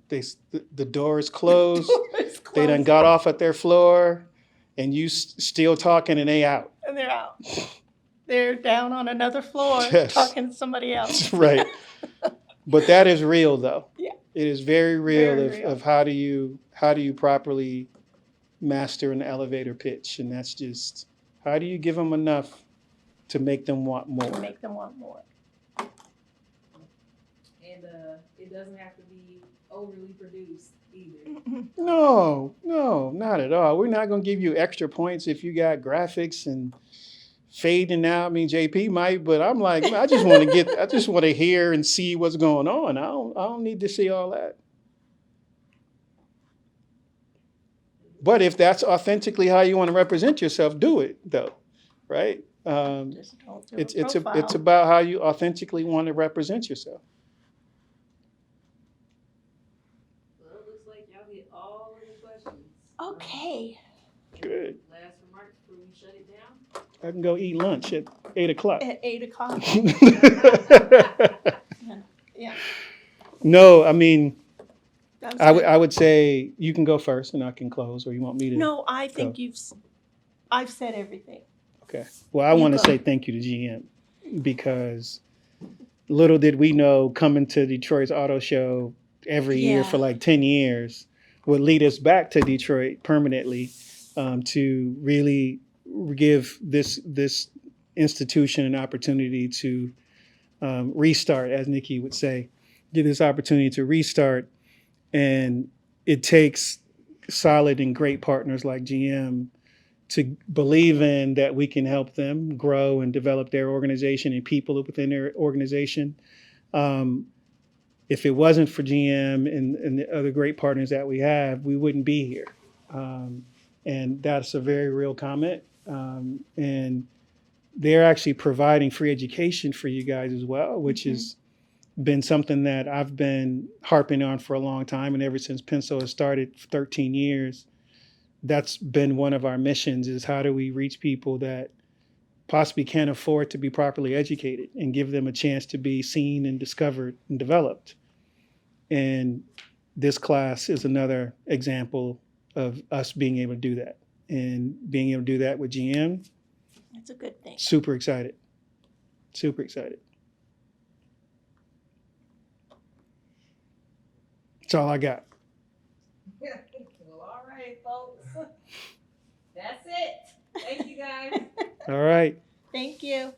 The door is closed. They done got off at their floor, and you still talking, and they out. And they're out. They're down on another floor talking to somebody else. Right. But that is real, though. Yeah. It is very real, Very real. of how do you properly master an elevator pitch, and that's just, how do you give them enough to make them want more? To make them want more. And it doesn't have to be overly produced either. No, not at all. We're not going to give you extra points if you got graphics and fading out. I mean, JP might, but I'm like, I just want to hear and see what's going on. I don't need to see all that. But if that's authentically how you want to represent yourself, do it, though, right? Just don't do a profile. It's about how you authentically want to represent yourself. Well, it looks like y'all Okay. Good. Last remarks before we shut it down? I can go eat lunch at 8 o'clock. At 8 o'clock. Yeah. No, I mean, That was I good. would say you can go first and I can close, or you want me to? No, I think go? I've said everything. Okay. Well, I You want to go. say thank you to GM because little did we know coming to Detroit's auto show every year for Yeah. like 10 years would lead us back to Detroit permanently, to really give this institution an opportunity to restart, as Nikki would say, give this opportunity to restart. And it takes solid and great partners like GM to believe in that we can help them grow and develop their organization and people within their organization. If it wasn't for GM and the other great partners that we have, we wouldn't be here. And that's a very real comment. And they're actually providing free education for you guys as well, which has been something that I've been harping on for a long time. And ever since Pencil has started 13 years, that's been one of our missions, is how do we reach people that possibly can't afford to be properly educated and give them a chance to be seen and discovered and developed. And this class is another example of us being able to do that, and being able to do that with GM. That's a good thing. Super excited. Super excited. That's all I got. Well, all right, folks. That's it. Thank you, guys. All right. Thank you.